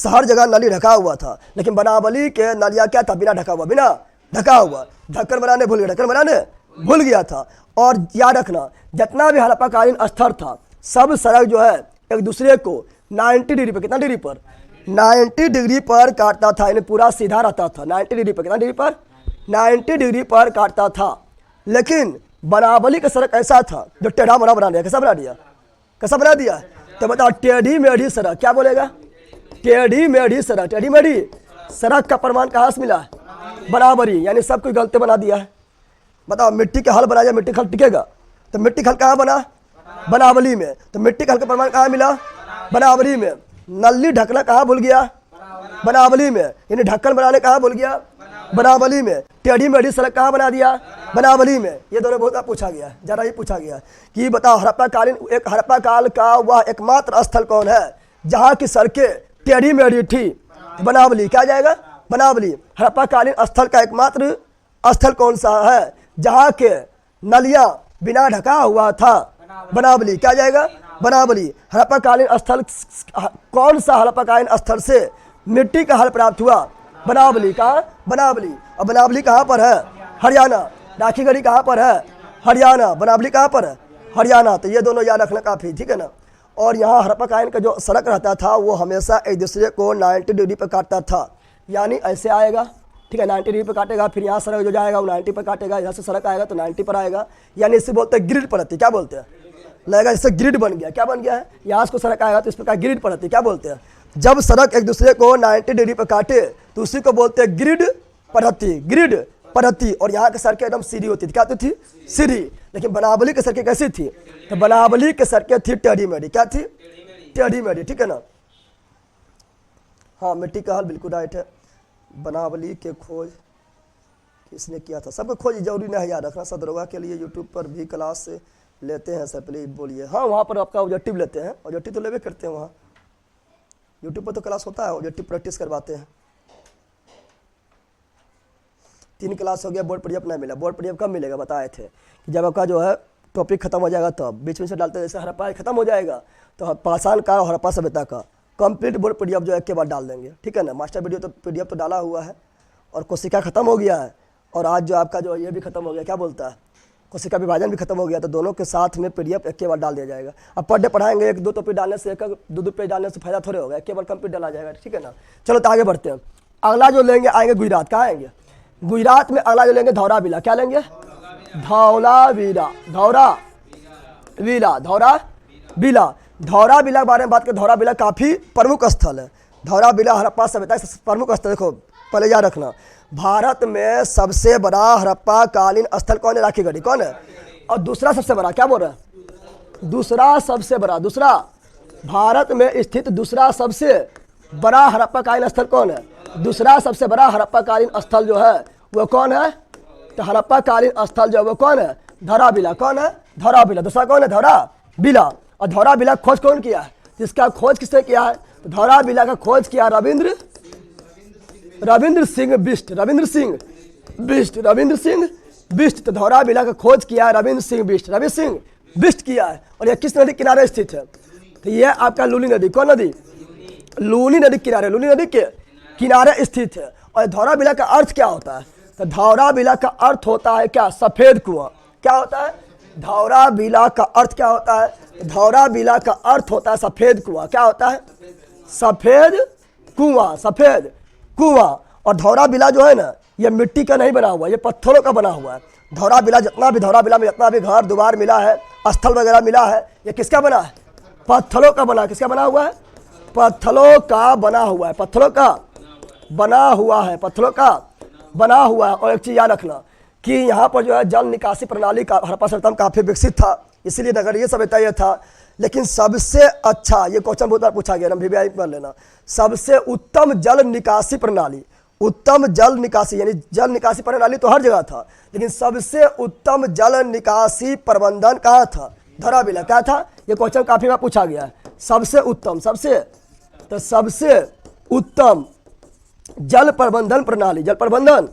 हर जगह नली ढका हुआ था। लेकिन बनावली के नलिया क्या था? बिना ढका हुआ। बिना ढका हुआ। ढक्कन बनाने भूल गया, ढक्कन बनाने भूल गया था। और याद रखना जितना भी हड़प्पाकालीन स्थल था सब सड़क जो है एक दूसरे को 90 डिग्री पर, कितना डिग्री पर? 90 डिग्री पर काटता था, यानी पूरा सीधा रहता था। 90 डिग्री पर, कितना डिग्री पर? 90 डिग्री पर काटता था। लेकिन बनावली का सड़क ऐसा था जो टेढ़ा मोड़ा बना दिया। कैसा बना दिया? कैसा बना दिया? तो बताओ टेढ़ी मेढ़ी सड़क। क्या बोलेगा? टेढ़ी मेढ़ी सड़क। टेढ़ी मेढ़ी सड़क का प्रमाण कहाँ से मिला? बराबरी। यानी सब कुछ गलती बना दिया है। बताओ मिट्टी के हल बना दिया, मिट्टी का हल टिकेगा? तो मिट्टी का हल कहाँ बना? बनावली में। तो मिट्टी का हल का प्रमाण कहाँ मिला? बनावली में। नली ढकना कहाँ भूल गया? बनावली में। यानी ढक्कन बनाने कहाँ भूल गया? बनावली में। टेढ़ी मेढ़ी सड़क कहाँ बना दिया? बनावली में। ये दोनों बहुत पूछा गया है, ज़्यादा ही पूछा गया है कि बताओ हड़प्पा काल का वह एकमात्र स्थल कौन है जहाँ की सड़कें टेढ़ी मेढ़ी थी? बनावली। क्या जाएगा? बनावली। हड़प्पाकालीन स्थल का एकमात्र स्थल कौन सा है जहाँ के नलियाँ बिना ढका हुआ था? बनावली। क्या जाएगा? बनावली। हड़प्पाकालीन स्थल कौन सा हड़प्पाकालीन स्थल से मिट्टी का हल प्राप्त हुआ? बनावली। कहाँ? बनावली। और बनावली कहाँ पर है? हरियाणा। राखी गढ़ी कहाँ पर है? हरियाणा। बनावली कहाँ पर है? हरियाणा। तो ये दोनों याद रखना काफ़ी, ठीक है ना। और यहाँ हड़प्पाकालीन का जो सड़क रहता था वो हमेशा एक दूसरे को 90 डिग्री पर काटता था, यानी ऐसे आएगा, ठीक है, 90 डिग्री पर काटेगा, फिर यहाँ सड़क जो जाएगा वो 90 पर काटेगा, यहाँ से सड़क आएगा तो 90 पर आएगा, यानी इसे बोलते हैं ग्रिड पद्धति। क्या बोलते हैं? लगेगा इससे ग्रिड बन गया। क्या बन गया है? यहाँ से सड़क आएगा तो इस प्रकार ग्रिड पद्धति। क्या बोलते हैं? जब सड़क एक दूसरे को 90 डिग्री पर काटे तो उसी को बोलते हैं ग्रिड पद्धति। ग्रिड पद्धति। और यहाँ की सड़कें एकदम सीधी होती थी। क्या होती थी? सीधी। लेकिन बनावली की सड़कें कैसी थी? तो बनावली की सड़कें थी टेढ़ी मेढ़ी। क्या थी? टेढ़ी मेढ़ी, ठीक है ना। हाँ मिट्टी का हल बिल्कुल राइट है। बनावली के खोज किसने किया था, सबको खोज जरूरी नहीं याद रखना। सदरोगा के लिए यूट्यूब पर भी क्लास लेते हैं सर, प्लीज बोलिए। हाँ, वहाँ पर आपका ऑब्जेक्टिव लेते हैं, ऑब्जेक्टिव तो लेवे करते हैं वहाँ, यूट्यूब पर तो क्लास होता है, ऑब्जेक्टिव प्रैक्टिस करवाते हैं। 3 क्लास हो गया, बोर्ड पीडीएफ नहीं मिला। बोर्ड पीडीएफ कब मिलेगा बताए थे कि जब आपका जो है टॉपिक खत्म हो जाएगा, तब बीच में से डालते हैं। जैसे हड़प्पा खत्म हो जाएगा तो पाषाण काल और हड़प्पा सभ्यता का कंप्लीट बोर्ड पीडीएफ जो है एक के बाद डाल देंगे, ठीक है ना। मास्टर वीडियो तो पीडीएफ तो डाला हुआ है, और कोशिका खत्म हो गया है, और आज जो आपका जो ये भी खत्म हो गया, क्या बोलता है, कोशिका विभाजन भी खत्म हो गया। तो दोनों के साथ में पीडीएफ एक के बाद डाल दिया जाएगा। अब पर डे पढ़ाएंगे, 1-2 टॉपिक डालने से, 1-2 पेज डालने से फायदा थोड़े होगा, एक के बाद कंप्लीट डाला जाएगा, ठीक है ना। चलो तो आगे बढ़ते हैं। अगला जो लेंगे आएंगे गुजरात। कहाँ आएंगे? गुजरात में अगला जो लेंगे धौलावीरा। क्या लेंगे? धौलावीरा, धौलावीरा, धौलावीरा। धौलावीरा के बारे में बात करें, धौलावीरा काफ़ी प्रमुख स्थल है। धौलावीरा हड़प्पा सभ्यता प्रमुख स्थल, देखो पहले याद रखना, भारत में सबसे बड़ा हड़प्पा कालीन स्थल कौन है? राखीगढ़ी। कौन है? और दूसरा सबसे बड़ा, क्या बोल रहे हैं? दूसरा सबसे बड़ा, दूसरा भारत में स्थित दूसरा सबसे बड़ा हड़प्पा कालीन स्थल कौन है? दूसरा सबसे बड़ा हड़प्पा कालीन स्थल जो है वो कौन है? तो हड़प्पा कालीन स्थल जो है वो कौन है? धौलावीरा। कौन है? धौलावीरा। दूसरा कौन है? धौलावीरा। और धौलावीरा खोज कौन किया है? जिसका खोज किसने किया है? तो धौलावीरा का खोज किया रविंद्र सिंह बिष्ट। रविंद्र सिंह बिष्ट। तो धौलावीरा का खोज किया है रविंद्र सिंह बिष्ट किया है। और यह किस नदी किनारे स्थित है? तो यह आपका लूनी नदी। कौन नदी? लूनी नदी किनारे, लूनी नदी के किनारे स्थित है। और धौलावीरा का अर्थ क्या होता है? तो धौलावीरा का अर्थ होता है क्या? सफेद कुआं। क्या होता है? धौलावीरा का अर्थ क्या होता है? धौलावीरा का अर्थ होता है सफेद कुआं। क्या होता है? सफेद कुआं, सफेद कुआं। और धौलावीरा जो है ना, ये मिट्टी का नहीं बना हुआ, ये पत्थरों का बना हुआ है। धौलावीरा धौलावीरा में जितना भी घर द्वार मिला है, स्थल वगैरह मिला है, ये किसका बना है? पत्थरों का बना। किसका बना हुआ है? पत्थरों का बना हुआ है, पत्थरों का बना हुआ है, पत्थरों का बना हुआ है। और एक चीज़ याद रखना कि यहाँ पर जो है जल निकासी प्रणाली का हड़प्पा सभ्यता में काफ़ी विकसित था, इसीलिए नगरीय सभ्यता ये था। लेकिन सबसे अच्छा, ये क्वेश्चन बहुत बार पूछा गया, VVI कर लेना, सबसे उत्तम जल निकासी प्रणाली, उत्तम जल निकासी, यानी जल निकासी प्रणाली तो हर जगह था, लेकिन सबसे उत्तम जल निकासी प्रबंधन कहाँ था? धौलावीरा। क्या था? ये क्वेश्चन काफ़ी बार पूछा गया है। सबसे उत्तम, सबसे उत्तम जल प्रबंधन प्रणाली, जल प्रबंधन,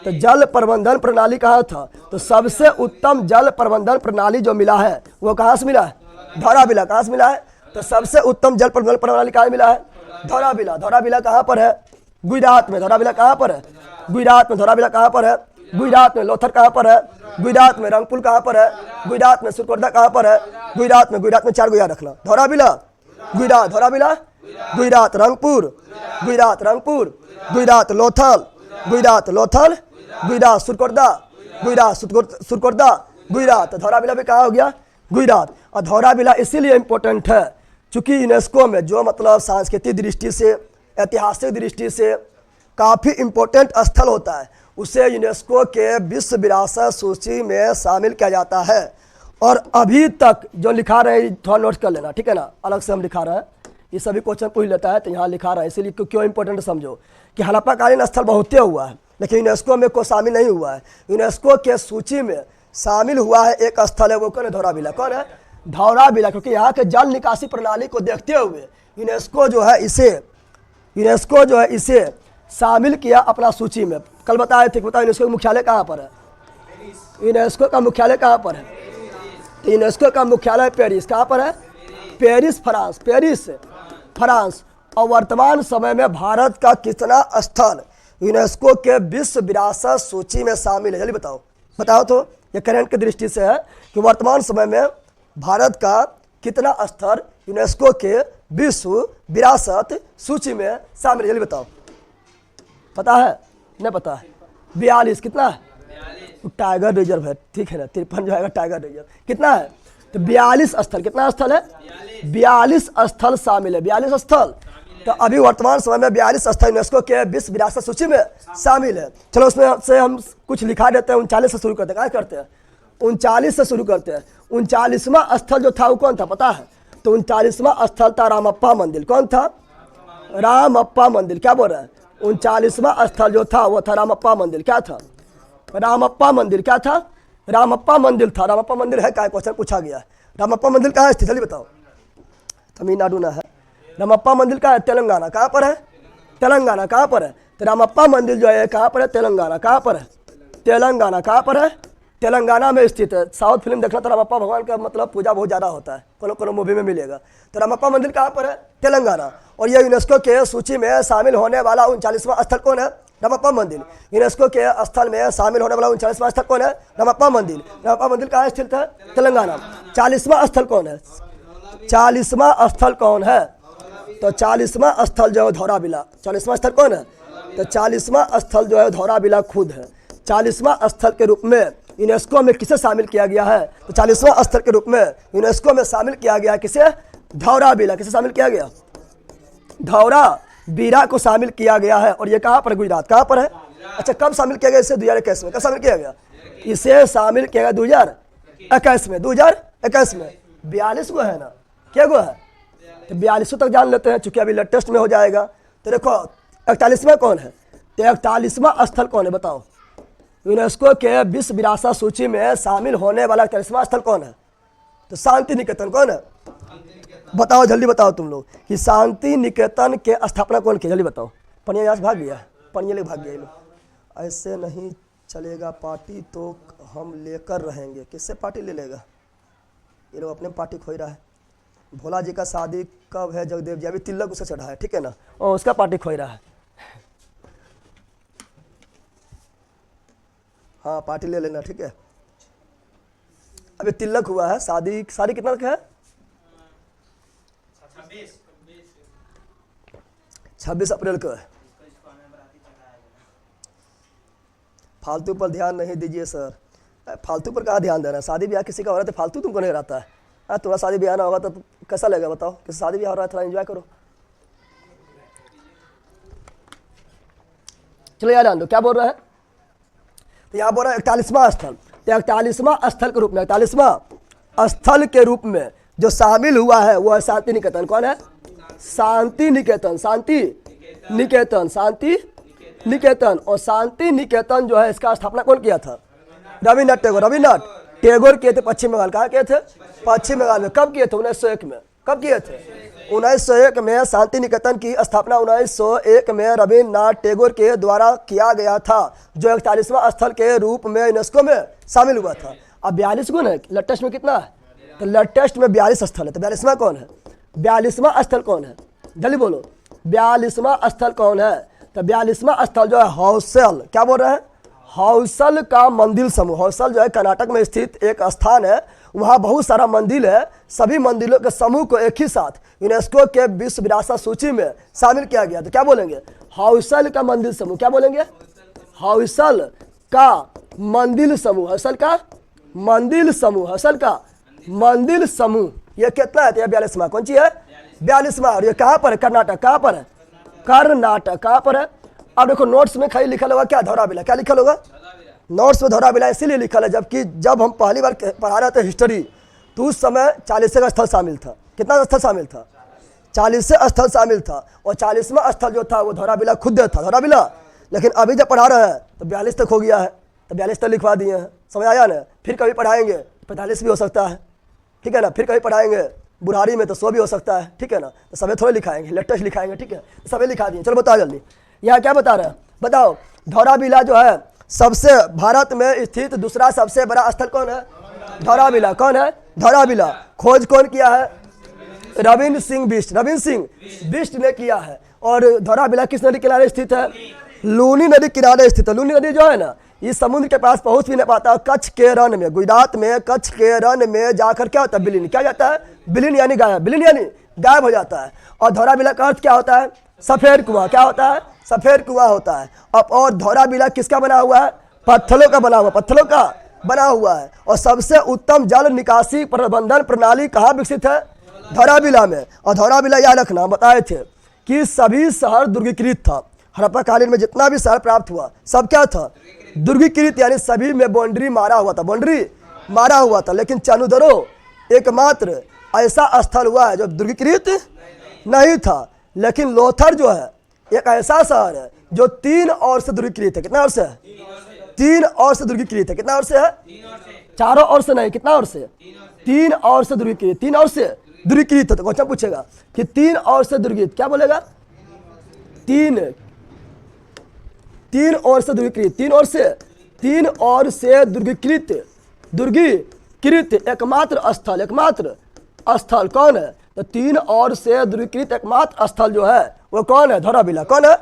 तो जल प्रबंधन प्रणाली कहाँ था? तो सबसे उत्तम जल प्रबंधन प्रणाली जो मिला है वो कहाँ से मिला है? धौलावीरा। कहाँ से मिला है? तो सबसे उत्तम जल प्रबंधन प्रणाली कहाँ मिला है? धौलावीरा। धौलावीरा कहाँ पर है? गुजरात में। धौलावीरा कहाँ पर है? गुजरात में। धौलावीरा कहाँ पर है? गुजरात में। लोथर कहाँ पर है? गुजरात में। रंगपुर कहाँ पर है? गुजरात में। सुरकोटदा कहाँ पर है? गुजरात में। गुजरात में 4 को याद रखना, धौलावीरा, गुजरात, धौलावीरा, गुजरात, रंगपुर, गुजरात, रंगपुर, गुजरात, लोथल, गुजरात, लोथल, गुजरात, सुरकोटदा, गुजरात, सुरकोटदा, गुजरात। धौलावीरा भी कहाँ हो गया? गुजरात। और धौलावीरा इसीलिए इम्पोर्टेंट है चूँकि यूनेस्को में जो मतलब सांस्कृतिक दृष्टि से, ऐतिहासिक दृष्टि से काफ़ी इम्पोर्टेंट स्थल होता है, उसे यूनेस्को के विश्व विरासत सूची में शामिल किया जाता है। और अभी तक जो लिखा रहे हैं थोड़ा नोट कर लेना, ठीक है ना, अलग से हम लिखा रहे हैं, ये सभी क्वेश्चन पूछ लेता है तो यहाँ लिखा रहा है, इसीलिए क्यों इंपॉर्टेंट समझो कि हड़प्पा कालीन स्थल बहुते हुआ है, लेकिन यूनेस्को में कोई शामिल नहीं हुआ है। यूनेस्को के सूची में शामिल हुआ है एक स्थल है, वो कौन है? धौलावीरा। कौन है? धौलावीरा। क्योंकि यहाँ के जल निकासी प्रणाली को देखते हुए यूनेस्को जो है इसे शामिल किया अपना सूची में। कल बताए थे, बताओ यूनेस्को का मुख्यालय कहाँ पर है? यूनेस्को का मुख्यालय कहाँ पर है? तो यूनेस्को का मुख्यालय पेरिस। कहाँ पर है? Paris, France, Paris, France. और वर्तमान समय में भारत का कितना स्थल यूनेस्को के विश्व विरासत सूची में शामिल है? जल्दी बताओ तो। ये करंट की दृष्टि से है कि वर्तमान समय में भारत का कितना स्थल यूनेस्को के विश्व विरासत सूची में शामिल है? जल्दी बताओ। पता है? नहीं पता है? 42। कितना है? टाइगर रिजर्व है, ठीक है ना, 53 जो है टाइगर रिजर्व। कितना है? तो 42 स्थल। कितना स्थल है? 42 स्थल शामिल है, 42 स्थल। तो अभी वर्तमान समय में 42 स्थल यूनेस्को के विश्व विरासत सूची में शामिल है। चलो उसमें से हम कुछ लिखा देते हैं, 39 से शुरू करते हैं। क्या करते हैं? 39 से शुरू करते हैं। 39वां स्थल जो था वो कौन था पता है? तो 39वां स्थल था रामप्पा मंदिर। कौन था? रामप्पा मंदिर। क्या बोल रहा है? 39वां स्थल जो था वो था रामप्पा मंदिर। क्या था? रामप्पा मंदिर क्या था? रामप्पा मंदिर था। रामप्पा मंदिर है क्या? क्वेश्चन पूछा गया है। रामप्पा मंदिर कहाँ स्थित? जल्दी बताओ। तमिलनाडु ना है। रामप्पा मंदिर कहाँ है? तेलंगाना। कहाँ पर है? तेलंगाना। कहाँ पर है? तो रामप्पा मंदिर जो है कहाँ पर है? तेलंगाना। कहाँ पर है? तेलंगाना। कहाँ पर है? तेलंगाना में स्थित है। साउथ फिल्म देखना तो रामप्पा भगवान का मतलब पूजा बहुत ज़्यादा होता है, कोनो मूवी में मिलेगा। तो रामप्पा मंदिर कहाँ पर है? तेलंगाना। और ये यूनेस्को के सूची में शामिल होने वाला 39वां स्थल कौन है? रामप्पा मंदिर। यूनेस्को के स्थल में शामिल होने वाला 39वां स्थल कौन है? रामप्पा मंदिर। रामप्पा मंदिर कहाँ स्थित है? तेलंगाना। 40वां स्थल कौन है? 40वां स्थल कौन है? तो 40वां स्थल जो है धौराबिला। 40वां स्थल कौन है? तो 40वां स्थल जो है धौराबिला खुद है। 40वां स्थल के रूप में यूनेस्को में किसे शामिल किया गया है? तो 40वां स्थल के रूप में यूनेस्को में शामिल किया गया किसे? धौराबिला। किसे शामिल किया गया? धौराबिला को शामिल किया गया है। और ये कहाँ पर? गुजरात। कहाँ पर है? अच्छा, कब शामिल किया गया इसे? 2021 में। कब शामिल किया गया इसे? शामिल किया गया 2021 में। 2021 में 42 गो है ना? क्या गो है? तो 42 तक जान लेते हैं, चूंकि अभी लेटेस्ट में हो जाएगा। तो देखो 41वां कौन है? तो 41वां स्थल कौन है बताओ? यूनेस्को के विश्व विरासत सूची में शामिल होने वाला 41वां स्थल कौन है? तो शांति निकेतन। कौन है? बताओ जल्दी बताओ तुम लोग कि शांति निकेतन के स्थापना कौन की? जल्दी बताओ। पनिया यहाँ से भाग गया, पनिया लेके भाग गया ये लोग। ऐसे नहीं चलेगा, पार्टी तो हम लेकर रहेंगे। किससे पार्टी ले लेगा? ये लोग अपने पार्टी खोई रहा है। भोला जी का शादी कब है? जगदेव जी अभी तिलक उसे चढ़ा है, ठीक है ना? और उसका पार्टी खोई रहा है। हाँ, पार्टी ले लेना, ठीक है। अभी तिलक हुआ है, शादी कितना तक है? 26 अप्रैल को है। फालतू पर ध्यान नहीं दीजिए सर। फालतू पर कहाँ ध्यान देना? शादी ब्याह किसी का हो रहा है तो फालतू तुमको नहीं रहता है। हाँ, तुम्हारा शादी ब्याह ना होगा तो कैसा लगेगा बताओ? किसी शादी ब्याह हो रहा है, थोड़ा एंजॉय करो। चलो यार जान दो क्या बोल रहा है। तो यहाँ बोल रहा है 41वां स्थल। तो 41वां स्थल के रूप में, 41वां स्थल के रूप में जो शामिल हुआ है वो है शांति निकेतन। कौन है? शांति निकेतन। शांति निकेतन। शांति निकेतन। और शांति निकेतन जो है इसका स्थापना कौन किया था? रविन्द्रनाथ टैगोर। रविन्द्रनाथ टैगोर किए थे पश्चिम बंगाल। कहाँ किए थे? पश्चिम बंगाल में। कब किए थे? 1901 में। कब किए थे? 1901 में शांति निकेतन की स्थापना 1901 में रविन्द्रनाथ टैगोर के द्वारा किया गया था, जो 41वां स्थल के रूप में यूनेस्को में शामिल हुआ था। अब 42 गुण है, लेटेस्ट में कितना है? तो लेटेस्ट में 42 स्थल है। तो 42वां कौन है? 42वां स्थल कौन है? जल्दी बोलो, 42वां स्थल कौन है? तो 42वां स्थल जो है हौसल। क्या बोल रहे हैं? हौसल का मंदिर समूह। हौसल जो है कर्नाटक में स्थित एक स्थान है, वहाँ बहुत सारा मंदिर है। सभी मंदिरों के समूह को एक ही साथ यूनेस्को के विश्व विरासत सूची में शामिल किया गया। तो क्या बोलेंगे? हौसल का मंदिर समूह। क्या बोलेंगे? हौसल का मंदिर समूह। हौसल का मंदिर समूह। हौसल का मंदिर समूह। ये कितना है? तो ये 42वां। कौन सी है? 42वां। और ये कहाँ पर है? कर्नाटक। कहाँ पर है? कर्नाटक। कहाँ पर है? अब देखो नोट्स में खाली लिखा होगा क्या? धौराबिला। क्या लिखा होगा नोट्स में? धौराबिला इसीलिए लिखा है जबकि जब हम पहली बार पढ़ा रहे थे हिस्ट्री तो उस समय 40 का स्थल शामिल था। कितना स्थल शामिल था? 40 स्थल शामिल था। और 40वां स्थल जो था वो धौराबिला खुद था। धौराबिला। लेकिन अभी जब पढ़ा रहे हैं तो 42 तक हो गया है, तो 42 तक लिखवा दिए हैं। समझ आया ना? फिर कभी पढ़ाएंगे 45 भी हो सकता है, ठीक है ना? फिर कभी पढ़ाएंगे बुढ़ारी में तो 100 भी हो सकता है, ठीक है ना? तो सभी थोड़े लिखाएंगे, लेटेस्ट लिखाएंगे, ठीक है? सभी लिखा दिए। चलो बताओ जल्दी, यहाँ क्या बता रहे हैं? बताओ। धौराबिला जो है सबसे भारत में स्थित दूसरा सबसे बड़ा स्थल कौन है? धौराबिला। कौन है? धौराबिला। खोज कौन किया है? रविंद्र सिंह बिष्ट। रविंद्र सिंह बिष्ट ने किया है। और धौराबिला किस नदी किनारे स्थित है? लूनी नदी किनारे स्थित है। लूनी नदी जो है ना, इस समुद्र के पास पहुंच भी नहीं पाता। कच्छ के रण में, गुजरात में कच्छ के रण में जाकर क्या होता है? विलीन। क्या जाता है? विलीन यानी गायब। विलीन यानी गायब हो जाता है। और धौराबिला का अर्थ क्या होता है? सफेद कुआं। क्या होता है? सफेद कुआं होता है। अब और धौराबिला किसका बना हुआ है? पत्थरों का बना हुआ। पत्थरों का बना हुआ है। और सबसे उत्तम जल निकासी प्रबंधन प्रणाली कहाँ विकसित है? धौराबिला में। और धौराबिला याद रखना, बताए थे कि सभी शहर दुर्गीकृत था। हड़प्पा कालीन में जितना भी शहर प्राप्त हुआ सब क्या था? दुर्गीकृत, यानी सभी में बाउंड्री मारा हुआ था। बाउंड्री मारा हुआ था। लेकिन चनुदरो एकमात्र ऐसा स्थल हुआ है जो दुर्गीकृत नहीं था। लेकिन लोथर जो है एक ऐसा शहर है जो 3 ओर से दुर्गीकृत है। कितना ओर से? 3 और से ध्रुवीकृत है। कितना और से है? चारों ओर से नहीं, कितना और से? 3 और से ध्रुवीकृत, 3 और से ध्रुवीकृत है। तो क्वेश्चन पूछेगा कि 3 और से ध्रुवीकृत, क्या बोलेगा? 3 और से ध्रुवीकृत, 3 और से ध्रुवीकृत एकमात्र स्थल कौन है? तो 3 और से ध्रुवीकृत एकमात्र स्थल जो है वो कौन है? धौराबिला। कौन है?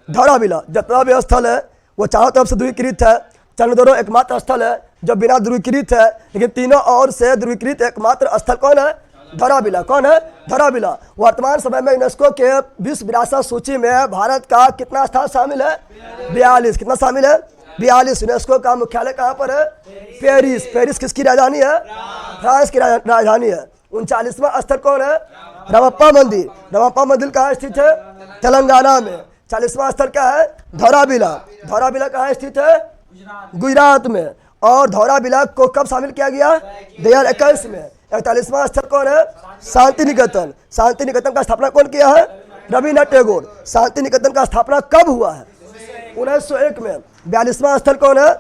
धौराबिला। जितना भी स्थल है वो चारों तरफ से ध्रुवीकृत है। चंद्रद्रोह एकमात्र स्थल है जो बिना ध्रुवीकृत है, लेकिन तीनों ओर से ध्रुवीकृत एकमात्र स्थल कौन है? धौराबिला। कौन है? धौराबिला। वर्तमान समय में यूनेस्को के विश्व विरासत सूची में भारत का कितना स्थान शामिल है? 42। कितना शामिल है? 42। यूनेस्को का मुख्यालय कहाँ पर है? पेरिस। पेरिस किसकी राजधानी है? फ्रांस की राजधानी है। 39वां स्थल कौन है? रमप्पा मंदिर। रमप्पा मंदिर कहाँ स्थित है? तेलंगाना में। 40वां स्थल क्या है? धौराबिला। धौराबिला कहाँ स्थित है? गुजरात में। और धौराबिला को कब शामिल किया गया? 2021 में। 41वां स्थल कौन है? शांति निकेतन। शांति निकेतन का स्थापना कौन किया है? रविन्द्रनाथ टैगोर। शांति निकेतन का स्थापना कब हुआ है? 1901 में। 42वां स्थल कौन है?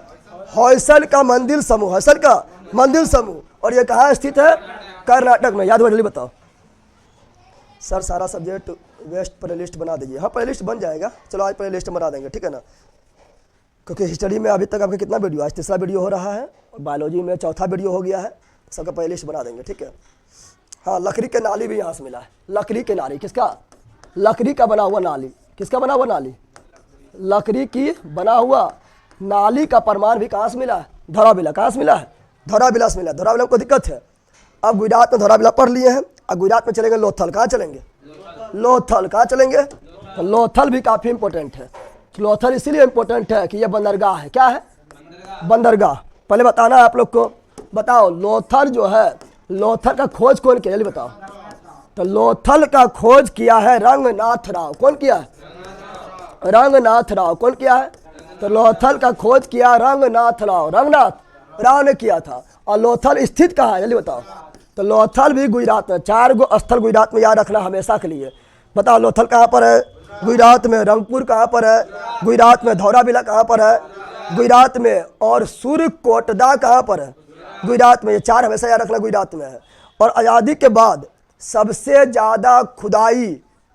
हॉयसल का मंदिर समूह। हॉयसल का मंदिर समूह। और ये कहाँ स्थित है? कर्नाटक में। याद हो? जल्दी बताओ सर। सारा सब्जेक्ट वेस्ट प्ले लिस्ट बना दीजिए। हाँ, प्ले लिस्ट बन जाएगा। चलो आज प्ले लिस्ट बना देंगे, ठीक है ना? क्योंकि हिस्ट्री में अभी तक आपका कितना वीडियो? आज 3रा वीडियो हो रहा है और बायोलॉजी में 4था वीडियो हो गया है। सबका प्ले लिस्ट बना देंगे, ठीक है? हाँ, लकड़ी के नाली भी यहाँ से मिला है। लकड़ी के नाली किसका? लकड़ी का बना हुआ नाली। किसका बना हुआ नाली? लकड़ी की बना हुआ नाली का प्रमाण भी कहाँ से मिला है? धौराबिला। कहाँ से मिला है? धौराबिला से मिला। धौराबिला को दिक्कत है। अब गुजरात में धौराबिला पढ़ लिए हैं। अब गुजरात में चलेंगे लोथल। कहाँ चलेंगे? लोथल। कहाँ चलेंगे? तो लोथल भी काफ़ी इंपॉर्टेंट है। लोथल इसीलिए इंपॉर्टेंट है कि यह बंदरगाह है। क्या है? बंदरगाह। पहले बताना है आप लोग को। बताओ लोथल जो है, लोथल का खोज कौन किया? जल्दी बताओ। तो लोथल का खोज किया है रंगनाथ राव। कौन किया है? रंगनाथ राव। कौन किया है? तो लोथल का खोज किया रंगनाथ राव। रंगनाथ राव ने किया था। और लोथल स्थित कहाँ है? जल्दी बताओ। तो लोथल भी गुजरात में। 4 गो स्थल गुजरात में याद रखना हमेशा के लिए। बताओ लोथल कहाँ पर है? गुजरात में। रंगपुर कहाँ पर है? गुजरात में। धौराबिला कहाँ पर है? गुजरात में। और सूर्यकोटदा कहाँ पर है? गुजरात में। ये 4 हमेशा याद रखना गुजरात में है। और आज़ादी के बाद सबसे ज़्यादा खुदाई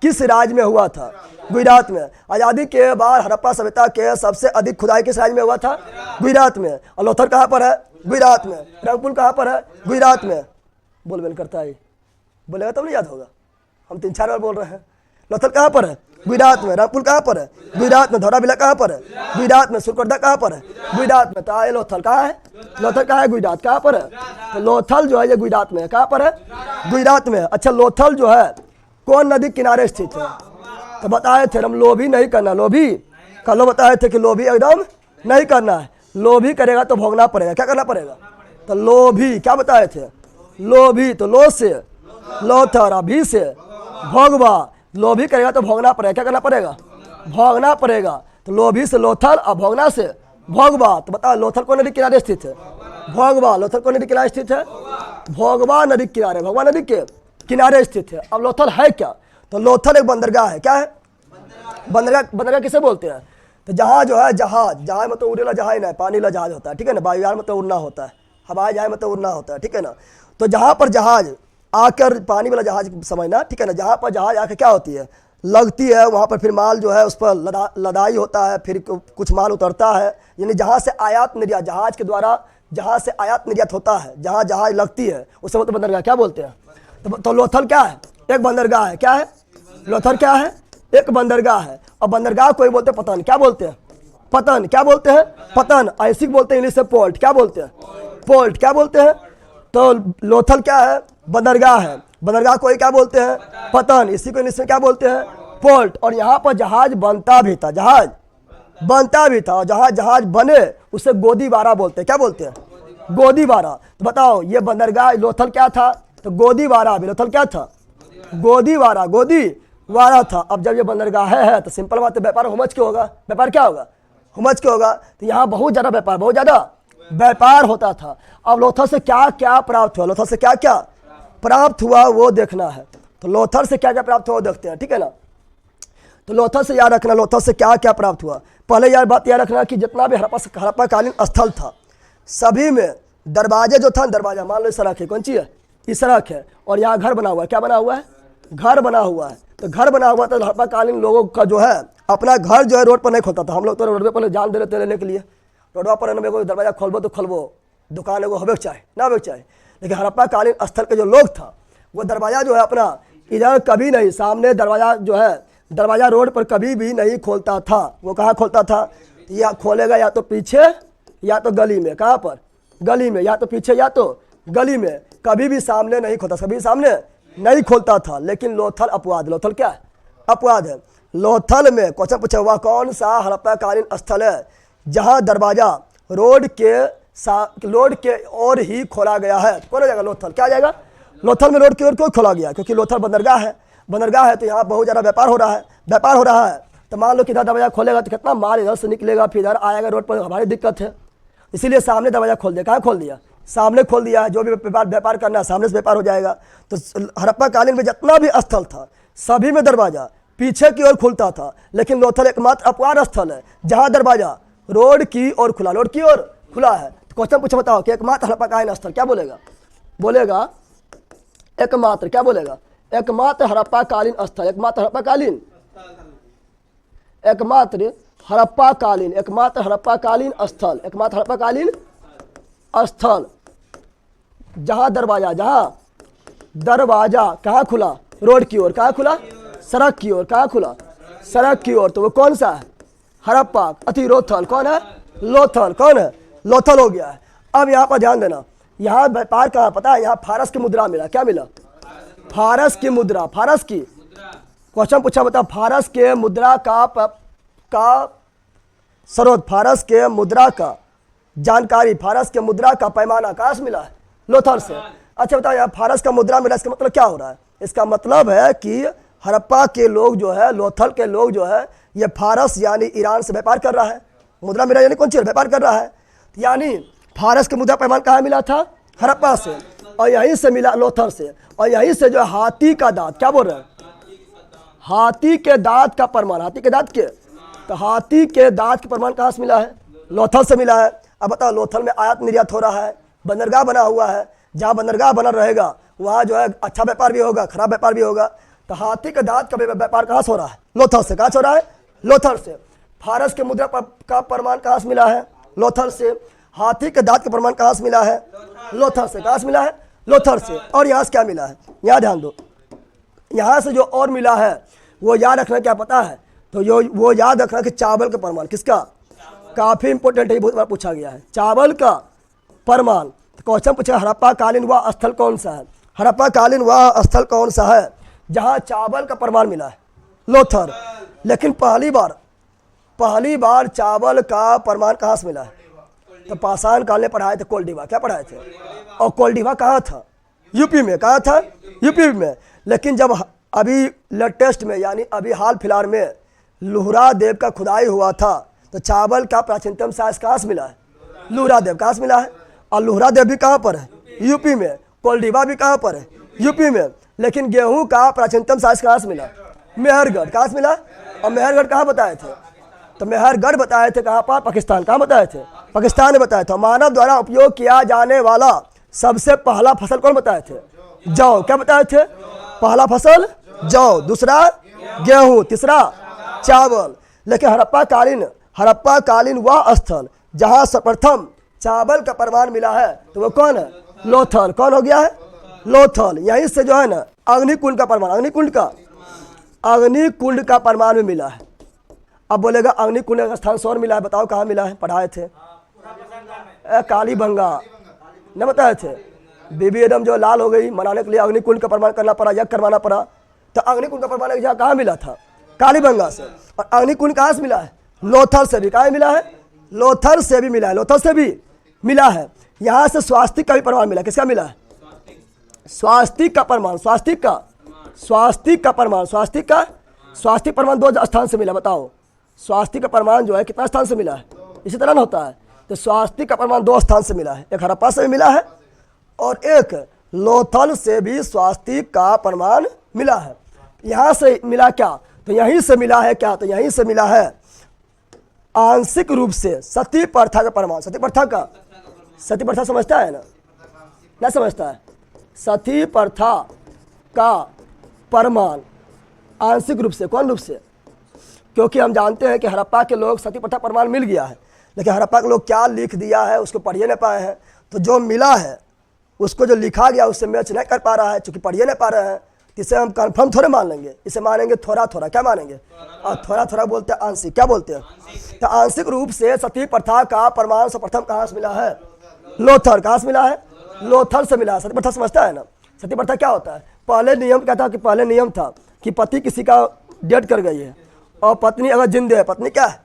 किस राज्य में हुआ था? गुजरात में। आज़ादी के बाद हड़प्पा सभ्यता के सबसे अधिक खुदाई किस राज्य में हुआ था? गुजरात में। और लोथल कहाँ पर है? गुजरात में। रंगपुर कहाँ पर है? गुजरात में। बोल बेल करता है, बोलेगा तब नहीं याद होगा। हम 3-4 बार बोल रहे हैं। लोथल कहाँ पर है? गुजरात में। रंगपुर कहाँ पर है? गुजरात में। धौराबिला कहाँ पर है? गुजरात में। सूर्यकोटदा कहाँ पर है? गुजरात में। तो ये लोथल कहाँ है? लोथल कहाँ है? गुजरात। कहाँ पर है? तो लोथल जो है ये गुजरात में है। कहाँ पर है? गुजरात में। अच्छा, लोथल जो है कौन नदी किनारे स्थित है? तो बताए थे हम लोभी नहीं करना। लोभी कल बताए थे कि लोभी एकदम नहीं करना है। लोभी करेगा तो भोगना पड़ेगा। क्या करना पड़ेगा? तो लोभी क्या बताए थे? लोभी। तो लो से लोथल, अभी से भोगवा। लोभी करेगा तो भोगना पड़ेगा। क्या करना पड़ेगा? भोगना पड़ेगा। तो लोभी से लोथल और भोगना से भोगवा। तो बताओ लोथल कौन नदी किनारे स्थित है? भोगवा। लोथल कौन नदी किनारे स्थित है? भोगवा नदी किनारे। भोगवा नदी के किनारे स्थित है। अब लोथल है क्या? तो लोथल एक बंदरगाह है। क्या है? बंदरगाह। बंदरगाह किसे बोलते हैं? तो जहाँ जो है जहाज, जहाज मतलब उड़ेला जहाज नहीं, पानी वाला जहाज होता है, ठीक है ना? वायुयान मतलब उड़ना होता है, हवाई जहाज मतलब उड़ना होता है, ठीक है ना? तो जहाँ पर जहाज आकर, पानी वाला जहाज समझना, ठीक है ना? जहाँ पर जहाज आकर क्या होती है? लगती है, वहाँ पर फिर माल जो है उस पर लदाई होता है, फिर कुछ माल उतरता है। यानी जहाँ से आयात निर्यात, जहाज के द्वारा जहाँ से आयात निर्यात होता है, जहाँ जहाज लगती है उसे मतलब बंदरगाह क्या बोलते हैं? तो लोथल क्या है? एक बंदरगाह है। क्या है? लोथल क्या है? एक बंदरगाह है। और बंदरगाह कोई बोलते हैं पतन। क्या बोलते हैं? पतन। क्या बोलते हैं? पतन। ऐसी बोलते हैं इंग्लिश से पोर्ट। क्या बोलते हैं? पोर्ट। क्या बोलते हैं? तो लोथल क्या है? बंदरगाह है। बंदरगाह को क्या बोलते हैं? पतन। इसी को इंग्लिश में क्या बोलते हैं? पोर्ट। और यहाँ पर जहाज बनता भी था। जहाज बनता भी था। और जहाँ जहाज बने उसे गोदीबारा बोलते हैं। क्या बोलते हैं? गोदीबारा। तो बताओ ये बंदरगाह लोथल क्या था? तो गोदीबारा। भी लोथल क्या था? गोदीबारा। गोदीबारा था। अब जब ये बंदरगाह है तो सिंपल बात है, व्यापार हुमच के होगा। व्यापार क्या होगा? हुमच के होगा। तो यहाँ बहुत ज़्यादा व्यापार, बहुत ज़्यादा व्यापार होता था। अब लोथल से क्या क्या प्राप्त हुआ? लोथल से क्या क्या प्राप्त हुआ वो देखना है। तो लोथल से क्या क्या प्राप्त हुआ वो देखते हैं, ठीक है ना? तो लोथल से याद रखना लोथल से क्या क्या प्राप्त हुआ। पहले यार बात याद रखना कि जितना भी हड़प्पा कालीन स्थल था सभी में दरवाजे जो था, दरवाजा मान लो इस सड़क है, कौन सी है, इस सड़क है, और यहाँ घर बना हुआ है, क्या बना हुआ है, घर बना हुआ है। तो घर बना हुआ तो हड़प्पा कालीन लोगों का जो है अपना घर जो है रोड पर नहीं खोलता था। हम लोग तो रोडवे पर जान दे रहे लेने के लिए, रोडवा पर मेरे को दरवाजा खोलबो तो खोलबो, दुकान एगो होबे चाहे ना होबे चाहे। लेकिन हड़प्पा कालीन स्थल के जो लोग था वो दरवाजा जो है अपना इधर कभी नहीं, सामने दरवाजा जो है, दरवाजा रोड पर कभी भी नहीं खोलता था। वो कहाँ खोलता था, या खोलेगा या तो पीछे या तो गली में, कहाँ पर, गली में, या तो पीछे या तो गली में, कभी भी सामने नहीं खोलता, कभी सामने नहीं खोलता था। लेकिन लोथल अपवाद, लोथल क्या है, अपवाद है। लोथल में क्वेश्चन पूछा हुआ कौन सा हड़प्पा कालीन स्थल है जहाँ दरवाजा रोड के ओर ही खोला गया है, कौन हो जाएगा, लोथल। क्या जाएगा, लोथल में रोड की ओर क्यों खोला गया, क्योंकि लोथल बंदरगाह है, बंदरगाह है तो यहाँ बहुत ज़्यादा व्यापार हो रहा है, व्यापार हो रहा है। तो मान लो किधर दरवाजा खोलेगा तो कितना माल इधर से निकलेगा, फिर इधर आएगा, रोड पर हमारी दिक्कत है। इसीलिए सामने दरवाजा खोल दिया, कहाँ खोल दिया, सामने खोल दिया। जो भी व्यापार करना है सामने से व्यापार हो जाएगा। तो हड़प्पा कालीन में जितना भी स्थल था सभी में दरवाजा पीछे की ओर खुलता था। लेकिन लोथल एकमात्र अपवाद स्थल है जहाँ दरवाजा रोड की ओर खुला, रोड की ओर खुला है। तो क्वेश्चन पूछो, बताओ कि एकमात्र हड़प्पा कालीन स्थल, क्या बोलेगा, बोलेगा एकमात्र, क्या बोलेगा, एकमात्र हड़प्पा कालीन स्थल, एकमात्र हड़प्पा कालीन, एकमात्र हड़प्पा कालीन, एकमात्र हड़प्पा कालीन स्थल, एकमात्र हड़प्पा कालीन स्थल जहाँ दरवाजा कहाँ खुला, रोड की ओर, कहाँ खुला, सड़क की ओर, कहाँ खुला, सड़क की ओर। तो वो कौन सा है, हड़प्पा, लोथल कौन है, लोथल कौन है, लोथल हो गया है। अब यहाँ पर ध्यान देना, यहाँ व्यापार कहाँ पता है, यहाँ फारस की मुद्रा मिला, क्या मिला, फारस की मुद्रा, फारस की, क्वेश्चन पूछा बता फारस के मुद्रा का स्रोत, फारस के मुद्रा का जानकारी, फारस के मुद्रा का पैमाना कहाँ से मिला है, लोथल से। अच्छा बताओ, यहाँ फारस का मुद्रा मिला, इसका मतलब क्या हो रहा है, इसका मतलब है कि हड़प्पा के लोग जो है, लोथल के लोग जो है, ये फारस यानी ईरान से व्यापार कर रहा है। मुद्रा मिला यानी कौन चीज, व्यापार कर रहा है। यानी फारस के मुद्रा पैमान कहाँ मिला था, हड़प्पा से, और यहीं से मिला लोथल से। और यहीं से जो हाथी का दांत, क्या बोल रहे हैं, हाथी के दांत का प्रमाण, हाथी के दांत के, तो हाथी के दांत के प्रमाण कहाँ से मिला है, लोथल से मिला है। अब बताओ, लोथल में आयात निर्यात हो रहा है, बंदरगाह बना हुआ है, जहाँ बंदरगाह बना रहेगा वहाँ जो है अच्छा व्यापार भी होगा, खराब व्यापार भी होगा। तो हाथी के दांत का व्यापार कहाँ से हो रहा है, लोथल से। कहाँ से हो रहा है, लोथल से। फारस के मुद्रा का प्रमाण कहाँ से मिला है, लोथल से। हाथी के दांत का प्रमाण कहाँ से मिला है, लोथल से। कहाँ से मिला है, लोथल से। और यहाँ से क्या मिला है, यहाँ ध्यान दो, यहाँ से जो और मिला है वो याद रखना, क्या पता है, तो वो याद रखना कि चावल का प्रमाण, किसका, काफ़ी इंपॉर्टेंट है, बहुत बार पूछा गया है, चावल का प्रमाण। तो क्वेश्चन पूछा हड़प्पा कालीन वह स्थल कौन सा है, हड़प्पा कालीन वह स्थल कौन सा है जहाँ चावल का प्रमाण मिला है, लोथल। लेकिन पहली बार चावल का प्रमाण कहाँ से मिला है, तो पाषाण काल में पढ़ाए थे, कोल्डिवा, क्या पढ़ाए थे, और कोल्डिवा कहाँ था, यूपी में, कहाँ था, यूपी में। लेकिन जब अभी लेटेस्ट में यानी अभी हाल फिलहाल में लोहरा देव का खुदाई हुआ था, तो चावल का प्राचीनतम साइज कहाँ से मिला है, लोहरा देव कहाँ से मिला है। और लोहरा देव भी कहाँ पर है, यूपी में। कोल्डिवा भी कहाँ पर है, यूपी में। लेकिन गेहूं का प्राचीनतम साइज कहाँ से मिला, मेहरगढ़, कहाँ से मिला। और मेहरगढ़ कहाँ बताए थे, तो मेहरगढ़ बताए थे कहाँ पर, पाकिस्तान। कहाँ बताए थे, पाकिस्तान में बताया था। मानव द्वारा उपयोग किया जाने वाला सबसे पहला फसल कौन बताए थे, जौ। क्या बताए थे, पहला फसल जौ, दूसरा गेहूं, तीसरा चावल। लेकिन हड़प्पा कालीन वह स्थल जहाँ सर्वप्रथम चावल का प्रमाण मिला है, तो वो कौन है, लोथल। कौन हो गया है, लोथल। यहीं से जो है ना अग्निकुंड का प्रमाण, अग्निकुंड का प्रमाण भी मिला है। अब बोलेगा अग्निकुंड का स्थान से और मिला है, बताओ कहाँ मिला है, पढ़ाए थे, कालीबंगा न बताए थे। बीबी एकदम जो लाल हो गई, मनाने के लिए अग्निकुंड का प्रमाण करना पड़ा, यज्ञ करवाना पड़ा। तो अग्निकुंड का प्रमाण जहाँ कहाँ मिला था, कालीबंगा से। और अग्निकुंड कहाँ से मिला है, लोथल से भी। कहाँ मिला है, लोथल से भी मिला है, लोथल से भी मिला है। यहाँ से स्वास्तिक का भी प्रमाण मिला, किसका मिला है, स्वास्तिक का प्रमाण, स्वास्तिक प्रमाण 2 स्थान से मिला। बताओ स्वास्तिक का प्रमाण जो है कितना स्थान से मिला है, इसी तरह ना होता है। तो स्वास्तिक का प्रमाण 2 स्थान से मिला है, एक हड़प्पा से भी मिला है और एक लोथल से भी स्वास्तिक का प्रमाण मिला है। यहाँ से मिला क्या, तो यहीं से मिला है, क्या, तो यहीं से मिला है आंशिक रूप से सती प्रथा का प्रमाण, सती प्रथा समझता है ना समझता है? सती प्रथा का प्रमाण आंशिक रूप से, कौन रूप से? क्योंकि हम जानते हैं कि हड़प्पा के लोग सती प्रथा प्रमाण मिल गया है, लेकिन हड़प्पा के लोग क्या लिख दिया है उसको पढ़िए नहीं पाए हैं। तो जो मिला है उसको जो लिखा गया उससे मैच नहीं कर पा रहा है, चूंकि पढ़िए नहीं पा रहे हैं, इसे हम कंफर्म थोड़े मान लेंगे, इसे मानेंगे थोड़ा थोड़ा। क्या मानेंगे? और थोड़ा थोड़ा बोलते हैं आंशिक। क्या बोलते हैं? तो आंशिक रूप से सती प्रथा का प्रमाण सर्वप्रथम कहाँ से मिला है? लोथर। कहाँ से मिला है? लोथर से मिला है। सती प्रथा समझता है ना? सती प्रथा क्या होता है? पहले नियम क्या था कि पहले नियम था कि पति किसी का डेथ कर गई है और पत्नी अगर जिंदा है, पत्नी क्या है,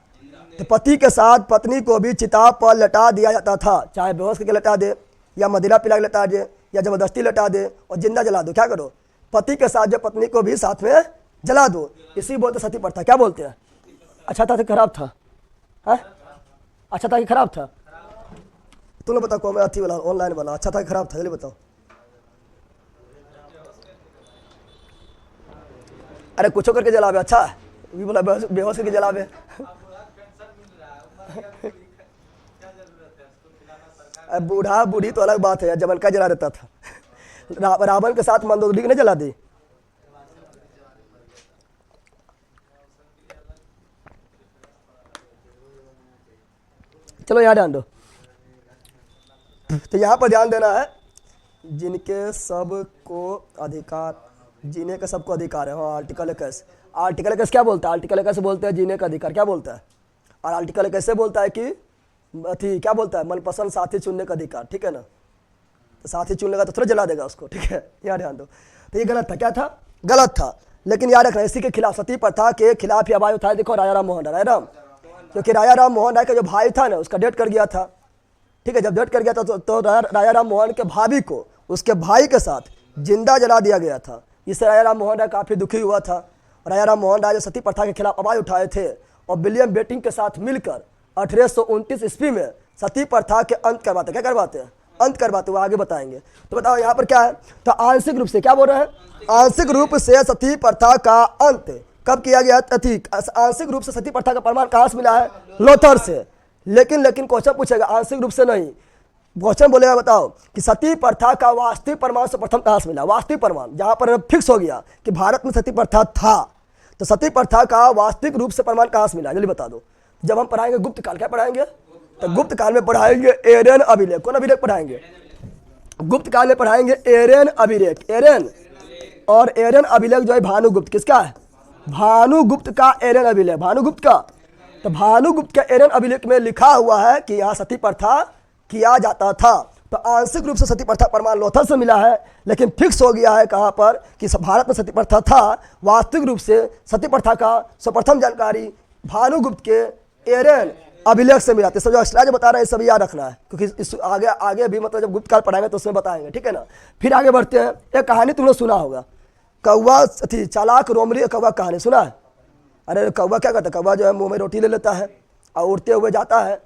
तो पति के साथ पत्नी को भी चिता पर लटा दिया जाता था, चाहे बेहोश करके लटा दे या मदिरा पिला के लटा दे या जबरदस्ती लटा दे और जिंदा जला दो। क्या करो? पति के साथ जो पत्नी को भी साथ में जला दो, इसी बोलते सती प्रथा। क्या बोलते हैं? अच्छा था कि खराब था? है? अच्छा था कि खराब था? तुम लोग बताओ, कौन अथी वाला ऑनलाइन वाला अच्छा था कि खराब था? जल्दी बताओ। अरे कुछ करके जलावे, अच्छा है भी बोला बेहोश करके जलावे। बूढ़ा बूढ़ी तो अलग बात है, जमन का जला देता था। रावण के साथ मंदोदरी ने जला दी। चलो यहाँ ध्यान दो। तो यहाँ पर ध्यान देना है, जिनके सबको अधिकार, जीने का सबको अधिकार है। हाँ, आर्टिकल 21। आर्टिकल 21 क्या बोलता है? आर्टिकल 21 बोलते हैं जीने का अधिकार। क्या बोलता है? और आर्टिकल 21 से बोलता है कि अथी क्या बोलता है? मनपसंद साथी चुनने का अधिकार। ठीक है ना? तो साथी चुन लेगा तो थोड़ा जला देगा उसको। ठीक है, यहाँ ध्यान दो। तो ये गलत था। क्या था? गलत था। लेकिन याद रखना, इसी के खिलाफ, सती प्रथा के खिलाफ ही आवाज उठाए। देखो राजा राम मोहन राय, क्योंकि राजा राम मोहन राय का जो भाई था ना उसका डेथ कर गया था। ठीक है, जब डेथ कर गया था तो राजा राम मोहन के भाभी को उसके भाई के साथ जिंदा जला दिया गया था। इससे राजा राम मोहन राय काफ़ी दुखी हुआ था। राजा राम मोहन राय जो सती प्रथा के खिलाफ आवाज उठाए थे और विलियम बेटिंग के साथ मिलकर 1829 ईस्वी में सती प्रथा के अंत करवाते। क्या करवाते हैं? अंत करवाते। वो आगे बताएंगे। तो बताओ यहाँ पर क्या है? तो आंशिक रूप से क्या बोल रहे हैं? आंशिक रूप से सती प्रथा का अंत कब किया गया? आंशिक रूप से सती प्रथा का प्रमाण कहाँ से मिला है? लोथर से। लेकिन क्वेश्चन पूछेगा आंशिक रूप से नहीं, क्वेश्चन बोलेगा बताओ कि सती प्रथा का वास्तविक प्रमाण सर्वप्रथम कहाँ से मिला? वास्तविक प्रमाण जहाँ पर फिक्स हो गया कि भारत में सती प्रथा था, तो सती प्रथा का वास्तविक रूप से प्रमाण कहाँ से मिला? जल्दी बता दो। जब हम पढ़ाएंगे गुप्त काल, क्या पढ़ाएंगे? तो गुप्त काल में पढ़ाएंगे एरेन अभिलेख। कौन अभिलेख पढ़ाएंगे? गुप्त काल में पढ़ाएंगे एरेन अभिलेख। एरेन और एरेन अभिलेख जो है भानुगुप्त, किसका है? भानुगुप्त का एरेन अभिलेख। भानुगुप्त का, तो भानुगुप्त के एरेन अभिलेख में लिखा हुआ है कि यहाँ सती प्रथा किया जाता था। तो आंशिक रूप से सती प्रथा प्रमाण लोथर से मिला है, लेकिन फिक्स हो गया है कहाँ पर कि भारत में सती प्रथा था। वास्तविक रूप से सती प्रथा का सर्वप्रथम जानकारी भानुगुप्त के एरेन अभिलेख से मिला। तो जो स्लाइड बता रहे हैं सब याद रखना है, क्योंकि इस आगे भी मतलब जब गुप्त काल पढ़ाएंगे तो उसमें बताएंगे। ठीक है ना? फिर आगे बढ़ते हैं। एक कहानी तुम लोग सुना होगा, कौवा थी चालाक रोमरी कौवा कहानी सुना है? अरे कौवा क्या करता है? कौवा जो है मुंह में रोटी ले लेता है और उड़ते हुए जाता है,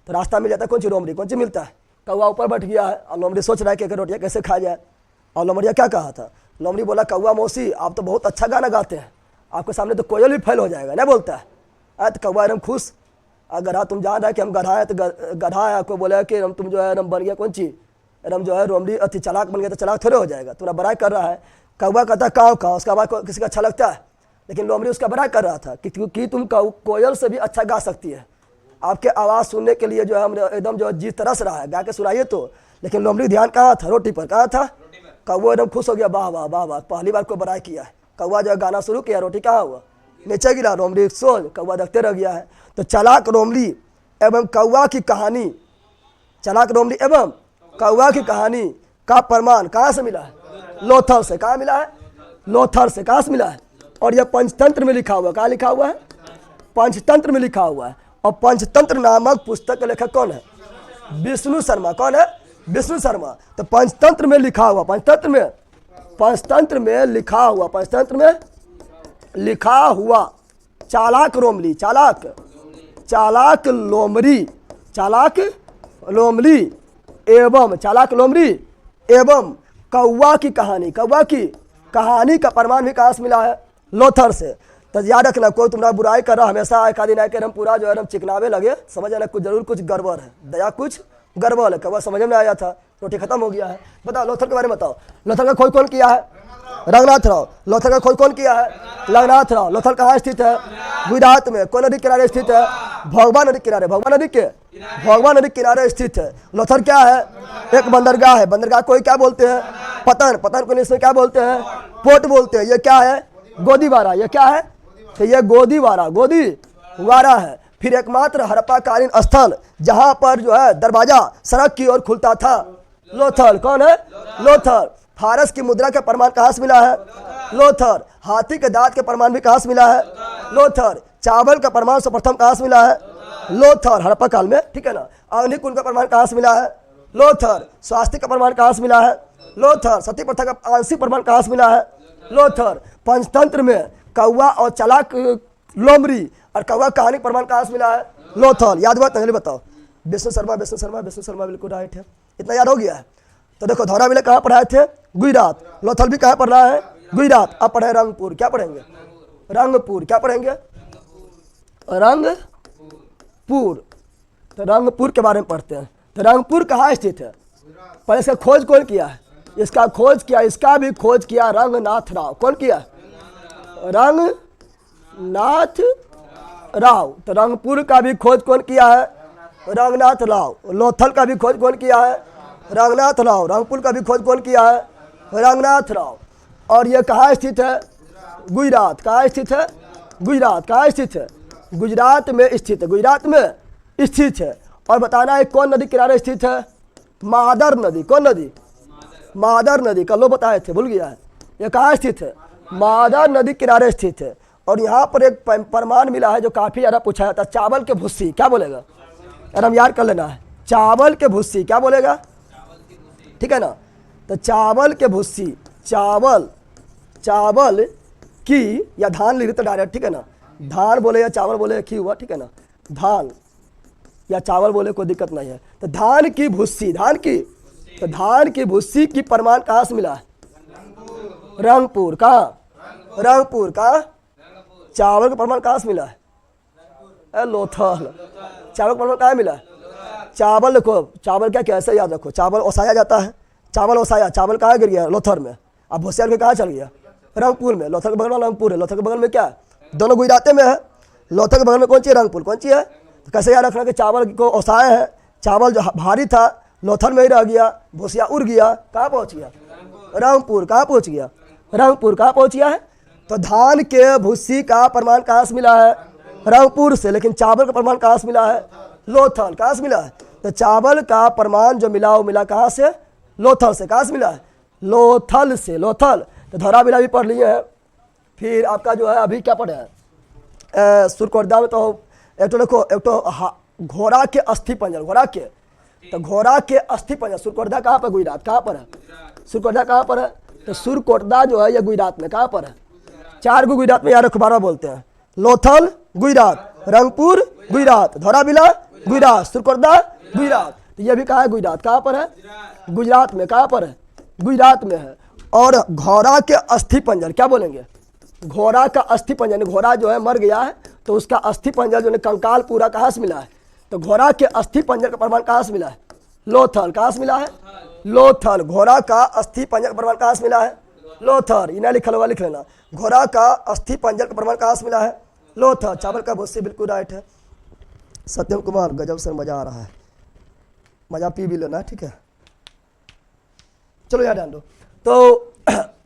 तो रास्ता मिल जाता है कौन सी रोमड़ी, कौन सी मिलता है? कौवा ऊपर बैठ गया है और लोमड़ी सोच रहा है कि रोटियाँ कैसे खा जाए। और लोमड़िया क्या कहा था? लोमड़ी बोला कौवा मौसी आप तो बहुत अच्छा गाना गाते हैं, आपके सामने तो कोयल भी फेल हो जाएगा। नहीं बोलता है? तो कौवा एकदम खुश। गधा तुम जान रहा है कि हम गधा है, तो गधा है आपको बोला कि तुम जो है बन गया कौन ची एकदम जो है रोमड़ी अति चालाक बन गया, तो चालाक थोड़े हो जाएगा, तुम्हारा बड़ाई कर रहा है। कौवा कहता है काव काव, उसका आवाज़ किसी का अच्छा लगता है, लेकिन लोमड़ी उसका बड़ाई कर रहा था कि तुम कोयल से भी अच्छा गा सकती है। आपके आवाज़ सुनने के लिए जो है हम एकदम जो जी तरस रहा है, गा के सुनाइए तो। लेकिन लोमड़ी ध्यान कहाँ था? रोटी पर। कहाँ था? कौवा एकदम खुश हो गया, वाह वाह वाह वाह, पहली बार को बड़ाई किया है। कौवा जो है गाना शुरू किया, रोटी कहाँ हुआ? नीचे गिरा। लोमड़ी सोच, कौवा देखते रह गया है। तो चालाक लोमड़ी एवं कौवा की कहानी, चालाक लोमड़ी एवं कौवा की कहानी का प्रमाण कहाँ से मिला है? लोथर से। कहाँ मिला है? लोथर से। कहाँ से मिला है? और यह पंचतंत्र में लिखा हुआ है। कहाँ लिखा हुआ है? पंचतंत्र में लिखा हुआ है। और पंचतंत्र नामक पुस्तक का लेखक कौन है? विष्णु शर्मा। कौन है? विष्णु शर्मा। तो पंचतंत्र में लिखा हुआ, पंचतंत्र में लिखा हुआ चालाक लोमड़ी, चालाक लोमड़ी एवं कौवा की कहानी का प्रमाण भी कहाँ से मिला है? लोथर से। तो याद रखना, कोई तुम्हारा बुराई कर रहा हमेशा एक आदि नहीं कर हम पूरा जो है हम चिकनावे लगे, समझ आना कुछ जरूर कुछ गड़बड़ है, दया कुछ गड़बड़ है। कब समझ में आया था, रोटी खत्म हो गया है। बताओ लोथल के बारे में बताओ, लोथल का खोज कौन किया है? रंगनाथ राव। लोथल का खोज कौन किया है? रंगनाथ राव। लोथल कहाँ स्थित है? गुजरात में। कौन नदी किनारे स्थित है? भोगवा नदी किनारे। भोगवा नदी किनारे स्थित है। लोथल क्या है? एक बंदरगाह है। बंदरगाह कोई क्या बोलते हैं? पतन। पतन को इसमें क्या बोलते हैं? पोर्ट बोलते हैं। ये क्या है? गोदीवारा। ये क्या है? तो ये गोदीवारा है। फिर एकमात्र हड़प्पा कालीन स्थल जहां पर जो है दरवाजा सड़क की ओर खुलता था, लोथल। कौन है? लोथल। फारस की मुद्रा के प्रमाण कहाँ से मिला है? लोथल। हाथी के दांत के प्रमाण भी कहाँ से मिला है? लोथल। चावल का प्रमाण सर्वप्रथम कहाँ से मिला है? लोथल, हड़प्पा काल में, ठीक है ना। अग्निकुंड का प्रमाण कहाँ से मिला है? लोथल। स्वास्थ्य का प्रमाण कहाँ से मिला है? लोथल। सती प्रथा का आंशिक प्रमाण कहाँ से मिला है? लोथल। पंचतंत्र में कौवा और चालाक लोमड़ी और कौवा कहानी प्रमाण कहाँ से मिला है? लोथल। याद बात नहीं बताओ। विष्णु शर्मा बिल्कुल राइट है। इतना याद हो गया है। तो देखो धौलावीरा कहाँ पढ़ाए थे? गुजरात। लोथल भी कहाँ पढ़ रहा है? गुजरात। अब पढ़े रंगपुर। क्या पढ़ेंगे? रंगपुर। क्या पढ़ेंगे? रंगपुर। तो रंगपुर के बारे में पढ़ते हैं। तो रंगपुर कहाँ स्थित है? पहले इसका खोज कौन किया है? इसका भी खोज किया रंगनाथ राव। कौन किया? रंगनाथ राव। तो रंगपुर का भी खोज कौन किया है? रंगनाथ राव। लोथल का भी खोज कौन किया है? रंगनाथ राव। रंगपुर का भी खोज कौन किया है? रंगनाथ राव। और ये कहाँ स्थित है? गुजरात। कहाँ स्थित है? गुजरात। कहाँ स्थित है? गुजरात में स्थित है। गुजरात में स्थित है। और बताना है कौन नदी किनारे स्थित है? महादर नदी। कौन नदी? महादर नदी। कल लोग बताए थे, भूल गया है। ये कहाँ स्थित है? महादर नदी किनारे स्थित है। और यहाँ पर एक प्रमाण मिला है जो काफी ज़्यादा पूछा जाता है। चावल के भुस्सी क्या बोलेगा? यार हम याद कर लेना है। चावल के भुस्सी क्या बोलेगा? ठीक है ना। तो चावल के भुस्सी, चावल की, या धान लिख तो डायरेक्ट, ठीक है ना। धान बोले या चावल बोले एक ही हुआ, ठीक है ना। धान या चावल बोले कोई दिक्कत नहीं है। तो धान की भुस्सी, तो धान की भुस्सी की प्रमाण कहाँ से मिला है? रंगपुर। कहाँ? रंगपुर। कहाँ? चावल का प्रमाण कहाँ से मिला है? लोथल। चावल का प्रमाण कहाँ मिला है? चावल देखो, चावल क्या कैसे याद रखो, चावल ओसाया जाता है। चावल कहाँ गिर गया? लोथल में। अब भुस्सिया के कहाँ चल गया? रंगपुर में। लोथल के बगल में रंगपुर है। लोथल के बगल में क्या है? दोनों गुजराते में है। लोथल के बगल में कौन सी है? रंगपुर। कौन सी है? तो कैसे याद रखना कि चावल को ओसाया है, चावल जो भारी था लोथल में ही रह गया, भुस्सिया उड़ गया, कहाँ पहुँच गया? रंगपुर। कहाँ पहुँच गया? रंगपुर। कहाँ पहुँच गया है? तो धान के भुस्सी का प्रमाण कहाँ से मिला है? रंगपुर से। लेकिन चावल का प्रमाण कहाँ से मिला है? लोथल। कहाँ से मिला है? तो चावल का प्रमाण जो मिला वो मिला कहाँ से? लोथल से। कहाँ से मिला है? लोथल से। लोथल। तो धौलावीरा भी पढ़ लिए हैं। फिर आपका जो है अभी क्या पढ़े हैं? सुरकोटदा में तो एक तो देखो, एक तो घोड़ा के अस्थि पंजर, घोड़ा के अस्थि पंजर। सुरकोटदा कहाँ पर? गुजरात। कहाँ पर है? सुरकोटदा कहाँ पर है? तो सुरकोटदा जो है ये गुजरात में। कहाँ पर है? 4 गो गुजरात में, यार अखबारा बोलते हैं। लोथल गुजरात, रंगपुर गुजरात, धौलावीरा गुजरात, सुरकोटदा गुजरात। तो ये भी कहाँ है? गुजरात। कहाँ पर है? गुजरात में। कहाँ पर है? गुजरात में है। और घोड़ा के अस्थि पंजर क्या बोलेंगे? घोड़ा का अस्थि पंजर, घोड़ा जो है मर गया है तो उसका अस्थि पंजर जो है कंकाल पूरा कहाँ से मिला है? तो घोड़ा के अस्थि पंजर का प्रमाण कहाँ से मिला है? लोथल। कहाँ से मिला है? लोथल। घोड़ा का अस्थि पंजर का प्रमाण कहाँ से मिला है? लोथल। इन्हें लिखल हुआ लिख लेना। घोड़ा का अस्थि पंजर का प्रमाण कहाँ से मिला है? लोथल। चावल का भुस्सी बिल्कुल राइट है। सत्यम कुमार, गजब से मजा आ रहा है, मजा पी भी लेना, ठीक है। चलो यार ध्यान दो। तो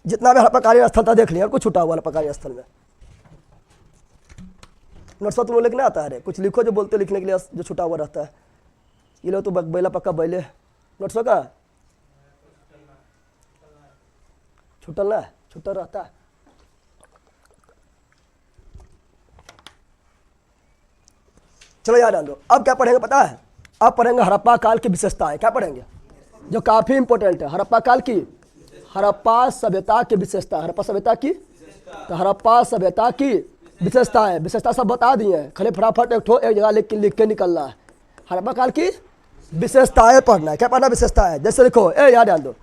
जितना भी हड़प्पा कालीन स्थल था देख लिया, कुछ छुटा हुआ हड़प्पा कालीन स्थल में। नोट्स तुम लोग लिखना आता है? कुछ लिखो जो बोलते लिखने के लिए जो छुटा हुआ रहता है। ये लो तो बैला पक्का बैले नोट्स का छुटल ना, छुटल रहता है। चलो याद ध्यान दो। अब क्या पढ़ेंगे पता है? अब पढ़ेंगे हड़प्पा काल की विशेषताएं। क्या पढ़ेंगे? जो काफी इंपॉर्टेंट है, हड़प्पा काल की, हड़प्पा सभ्यता की विशेषता। हड़प्पा सभ्यता की, तो हड़प्पा सभ्यता की विशेषताएं, विशेषता सब बता दिए हैं, खाली फटाफट एक जगह लिख के निकलना है। हड़प्पा काल की विशेषताएं पढ़ना है। क्या पढ़ना? विशेषताएं। जैसे देखो, याद ध्यान दो,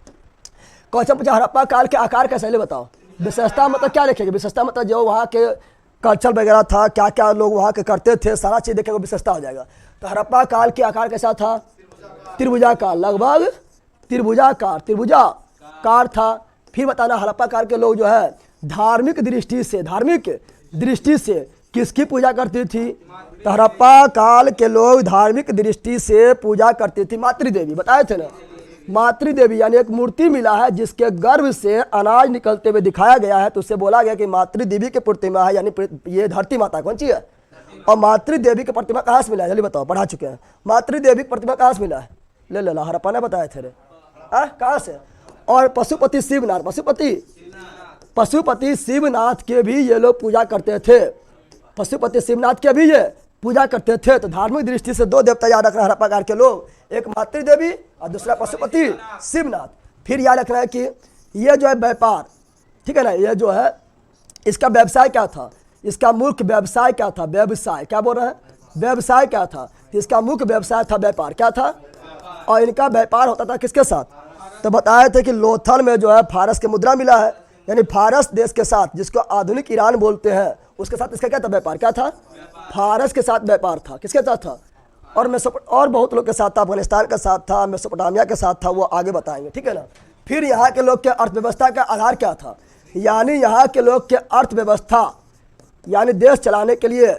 क्वेश्चन पूछा हड़प्पा काल के आकार कैसे, बताओ। विशेषता मतलब क्या लिखेंगे? विशेषता मतलब जो वहाँ के कल्चर वगैरह था, क्या क्या लोग वहाँ के करते थे, सारा चीज़ देखेंगे विशेषता हो जाएगा। तो हड़प्पा काल के आकार कैसा था? त्रिभुजाकार, लगभग त्रिभुजाकार था। फिर बताना हड़प्पा काल के लोग जो है धार्मिक दृष्टि से किसकी पूजा करती थी? तो हड़प्पा काल के लोग धार्मिक दृष्टि से पूजा करती थी मातृदेवी, बताए थे ना, मातृदेवी। यानी एक मूर्ति मिला है जिसके गर्भ से अनाज निकलते हुए दिखाया गया है, तो उससे बोला गया कि मातृदेवी की प्रतिमा है, यानी ये धरती माता कौन सी है? और मातृदेवी की प्रतिमा कहाँ से मिला है? जल्दी बताओ, पढ़ा चुके हैं। मातृदेवी की प्रतिमा कहाँ से मिला है? ले ला, हड़प्पा ने बताए थे रे, कहाँ से? और पशुपति शिवनाथ, पशुपति शिवनाथ के भी ये लोग पूजा करते थे, पशुपति शिवनाथ के भी ये पूजा करते थे। तो धार्मिक दृष्टि से दो देवता याद रखना हड़प्पा काल के लोग, एक मातृदेवी और दूसरा पशुपति शिवनाथ। फिर याद रखना है कि ये जो है व्यापार, ठीक है ना, ये जो है इसका व्यवसाय क्या था? इसका मुख्य व्यवसाय क्या था? व्यवसाय, क्या बोल रहे हैं? व्यवसाय क्या था? इसका मुख्य व्यवसाय था व्यापार, क्या था? और इनका व्यापार होता था किसके साथ? तो बताए थे कि लोथल में जो है फारस के मुद्रा मिला है, यानी फारस देश के साथ, जिसको आधुनिक ईरान बोलते हैं, उसके साथ इसका क्या था? व्यापार, क्या था? फारस के साथ व्यापार था। किसके साथ था? और बहुत लोग के साथ था, अफगानिस्तान के साथ था, मेसोपोटामिया के साथ था, वो आगे बताएंगे, ठीक है ना। फिर यहाँ के लोग के अर्थव्यवस्था का आधार क्या था? यानी यहाँ के लोग के अर्थव्यवस्था, यानी देश चलाने के लिए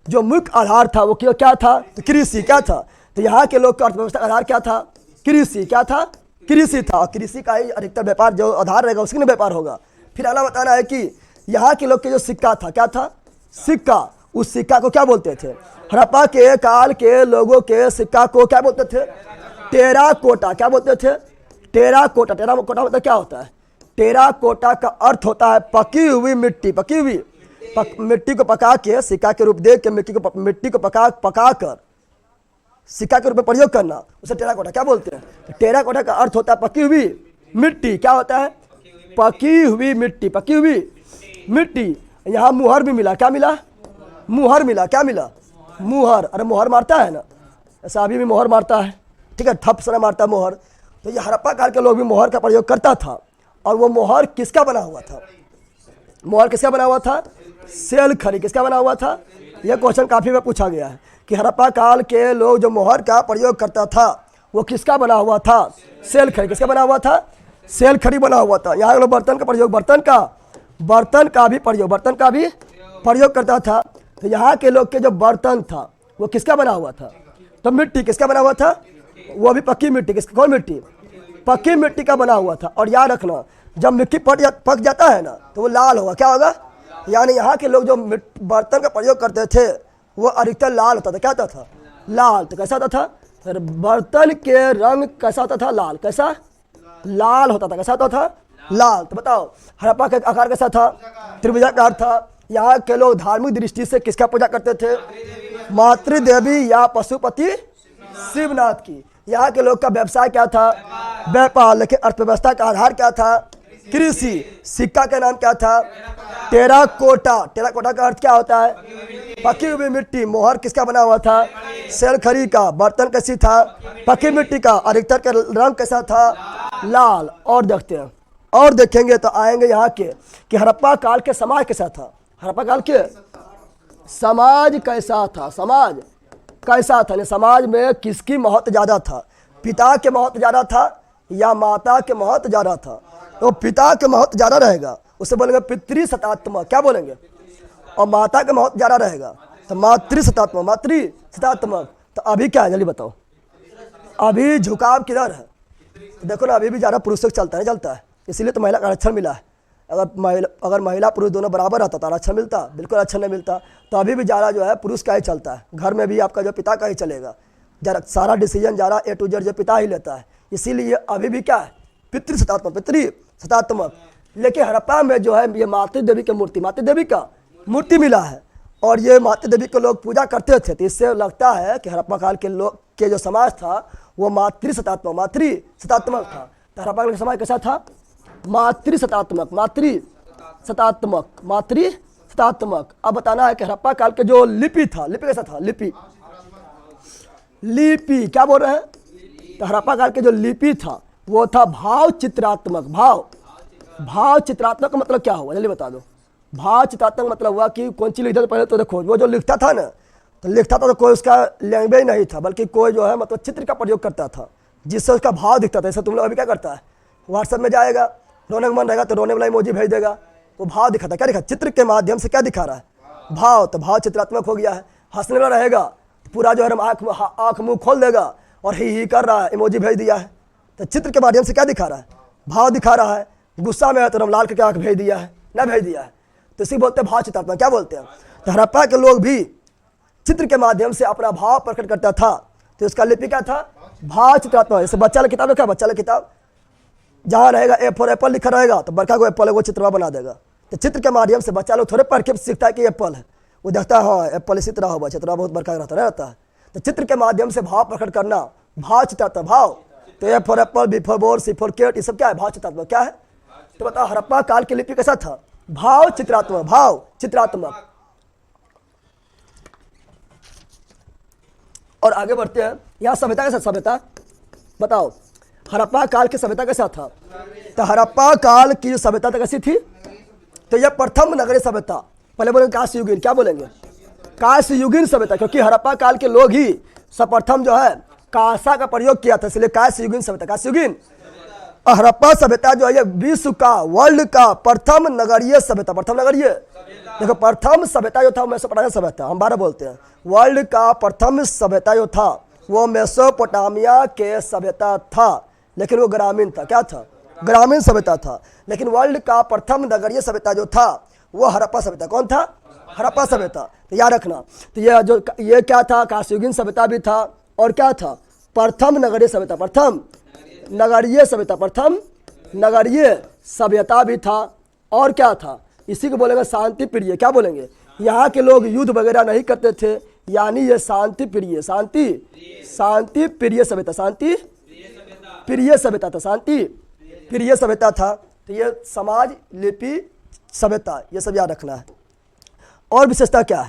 जो मुख्य आधार था वो क्या था? तो कृषि, क्या था? तो यहाँ के लोग का अर्थव्यवस्था का आधार क्या था? कृषि, क्या था? कृषि था। कृषि का ही अधिकतर व्यापार जो आधार रहेगा उसी में व्यापार होगा। फिर अगला बताना है कि यहाँ के लोग के जो सिक्का था, क्या था? सिक्का। उस सिक्का को क्या बोलते थे? हड़प्पा के काल के लोगों के सिक्का को क्या बोलते थे? टेराकोटा। क्या बोलते थे? टेराकोटा। टेराकोटा मतलब क्या होता है? टेराकोटा का अर्थ होता है पकी हुई मिट्टी, मिट्टी को पका के सिक्का के रूप दे के मिट्टी को पका कर सिक्का के रूप में प्रयोग करना, उसे टेराकोटा क्या बोलते हैं? टेराकोटा का अर्थ होता है पकी हुई मिट्टी। क्या होता है? पकी हुई मिट्टी। यहाँ मुहर भी मिला, क्या मिला? मुहर मिला। क्या मिला? मुहर। अरे मुहर मारता है ना, ऐसा अभी भी मुहर मारता है, ठीक है, ठप से मारता है मुहर। तो ये हड़प्पा काल के लोग भी मुहर का प्रयोग करता था। और वो मुहर किसका बना हुआ था? मुहर किसका बना हुआ था? सेल खड़ी। किसका बना हुआ था? यह क्वेश्चन काफी में पूछा गया है कि हड़प्पा काल के लोग जो मुहर का प्रयोग करता था वो किसका बना हुआ था? सेल खड़ी। किसका बना हुआ था? सेल खड़ी बना हुआ था। यहाँ लोग बर्तन का प्रयोग, बर्तन का भी प्रयोग करता था। तो यहाँ के लोग के जो बर्तन था वो किसका बना हुआ था? तो मिट्टी। किसका बना हुआ था? वो भी पक्की मिट्टी। कौन मिट्टी? पक्की मिट्टी का बना हुआ था। और याद रखना, जब मिट्टी पक जाता है ना तो वो लाल होगा। क्या होगा? यानी यहाँ के लोग जो बर्तन का प्रयोग करते थे वो अधिकतर लाल होता था। क्या होता था? लाल। तो कैसा होता था? बर्तन के रंग कैसा होता था? लाल। कैसा? लाल होता था। कैसा होता था? लाल। तो बताओ हड़प्पा का आकार कैसा था? त्रिभुजाकार था। यहाँ के लोग धार्मिक दृष्टि से किसका पूजा करते थे? मातृदेवी या पशुपति शिवनाथ की। यहाँ के लोग का व्यवसाय क्या था? व्यापार। लेकिन अर्थव्यवस्था का आधार क्या था? कृषि। सिक्का का नाम क्या था? टेराकोटा। टेराकोटा का अर्थ क्या होता है? पकी हुई मिट्टी। मोहर किसका बना हुआ था? सेल खड़ी का। बर्तन कैसी था? पकी मिट्टी का। अधिकतर का रंग कैसा था? लाल। और देखते हैं, और देखेंगे तो आएंगे यहाँ के कि हड़प्पा काल के समाज कैसा था? हड़प्पा काल के समाज कैसा था? समाज कैसा था? समाज में किसकी महत्व ज्यादा था? पिता के महत्व ज्यादा था या माता के महत्व ज्यादा था? तो पिता के महत्व ज्यादा रहेगा, उसे बोलेंगे पितृसत्तात्मक। क्या बोलेंगे? और माता का महत्व ज्यादा रहेगा तो मातृसत्तात्मक। तो अभी क्या है जल्दी बताओ? अभी झुकाव किधर है? तो देखो ना, अभी भी ज्यादा पुरुष चलता है, इसीलिए तो महिला का आरक्षण मिला है। अगर महिला पुरुष दोनों बराबर रहता तो आरक्षण मिलता? बिल्कुल आरक्षण नहीं मिलता। तो अभी भी ज़्यादा जो है पुरुष का ही चलता है। घर में भी आपका जो पिता का ही चलेगा, जरा सारा डिसीजन ज़्यादा A to Z जो पिता ही लेता है। इसीलिए अभी भी क्या है? पितृसत्तात्मक। लेकिन हड़प्पा में जो है ये मातृदेवी की मूर्ति, मातृदेवी का मूर्ति मिला है और ये मातृदेवी के लोग पूजा करते थे। तो इससे लगता है कि हड़प्पा काल के लोग के जो समाज था वो मातृसत्तात्मक था। तो हड़प्पा काल का समाज कैसा था? मातृसत्तात्मक। अब बताना है कि हड़प्पा काल के जो लिपि था, लिपि कैसा था? लिपि क्या बोल रहे हैं? तो हड़प्पा काल के जो लिपि था वो था भाव चित्रात्मक। भाव चित्रात्मक का मतलब क्या हुआ जल्दी बता दो? भाव चित्रात्मक मतलब हुआ कि कौन चीज लिखता था पहले तो देखो, वो जो लिखता था ना, तो लिखता था तो कोई उसका लैंग्वेज नहीं था, बल्कि कोई जो है मतलब चित्र का प्रयोग करता था जिससे उसका भाव दिखता था। जैसे तुम लोग अभी क्या करता है, व्हाट्सएप में जाएगा, रोने का मन रहेगा तो रोने वाला इमोजी भेज देगा, वो भाव दिखाता है। क्या दिखा? चित्र के माध्यम से क्या दिखा रहा है? भाव। तो भाव चित्रात्मक हो गया है। हंसने वाला रहेगा पूरा जो है आँख मुंह खोल देगा और ही कर रहा है, इमोजी भेज दिया है। तो चित्र के माध्यम से क्या दिखा रहा है? भाव दिखा रहा है। गुस्सा में है तो लाल करके आँख भेज दिया है, ना भेज दिया है, तो इसी बोलते हैं भाव चित्रात्मक। क्या बोलते हैं? तो हड़प्पा के लोग भी चित्र के माध्यम से अपना भाव प्रकट करता था, तो उसका लिपि क्या था? भाव चित्रात्मक। जैसे बच्चा वाला किताब है, क्या बच्चा वाला किताब जहाँ रहेगा ए फॉर एप्पल लिखा रहेगा तो बड़का को एप्पल है वो चित्रवा बना देगा। तो चित्र के माध्यम से बच्चा लोग थोड़े पढ़ के सीखता है कि एप्पल है, वो देखता है हाँ एप्पल इसी तरह होगा, चित्रवा बहुत बड़का रहता है। तो चित्र के माध्यम से भाव प्रकट करना भाव चित्रात्मक। भाव तो A for apple, B for bore, C for cat, ये सब क्या है? भाव चित्रात्मक। क्या है? तो बताओ हड़प्पा काल की लिपि कैसा था? भाव चित्रात्मक। भाव चित्रात्मक। और आगे बढ़ते हैं, यहाँ सभ्यता कैसा? सभ्यता बताओ, हड़प्पा काल की सभ्यता कैसा था? तो हड़प्पा काल की जो सभ्यता कैसी थी? तो यह प्रथम नगरीय सभ्यता। पहले बोलेंगे कांस्य युगीन, क्या बोलेंगे? कांस्य युगीन सभ्यता, क्योंकि हड़प्पा काल के लोग ही सर्वप्रथम जो है कांसा का प्रयोग किया था, इसलिए कांस्य युगीन सभ्यता। कांस्य युगीन हड़प्पा सभ्यता जो है ये विश्व का, वर्ल्ड का प्रथम नगरीय सभ्यता। प्रथम नगरीय, देखो प्रथम सभ्यता जो था मेसोपोटामिया सभ्यता, हम 12 बोलते हैं। वर्ल्ड का प्रथम सभ्यता जो था वो मेसोपोटामिया के सभ्यता था, लेकिन वो ग्रामीण था। क्या था? ग्रामीण सभ्यता था। लेकिन वर्ल्ड का प्रथम नगरीय सभ्यता जो था वो हड़प्पा सभ्यता। कौन था? हड़प्पा सभ्यता। तो याद रखना, तो ये क्या था? कांस्ययुगीन सभ्यता भी था, और क्या था? प्रथम नगरीय सभ्यता। प्रथम नगरीय सभ्यता, प्रथम नगरीय सभ्यता भी था। और क्या था? इसी को बोलेंगे शांति प्रिय। क्या बोलेंगे? यहाँ के लोग युद्ध वगैरह नहीं करते थे, यानी ये शांति प्रिय, शांति प्रिय सभ्यता, शांति प्रिय सभ्यता था, शांति प्रिय सभ्यता था। तो ये समाज, लिपि, सभ्यता, ये सब याद रखना है। और विशेषता क्या है?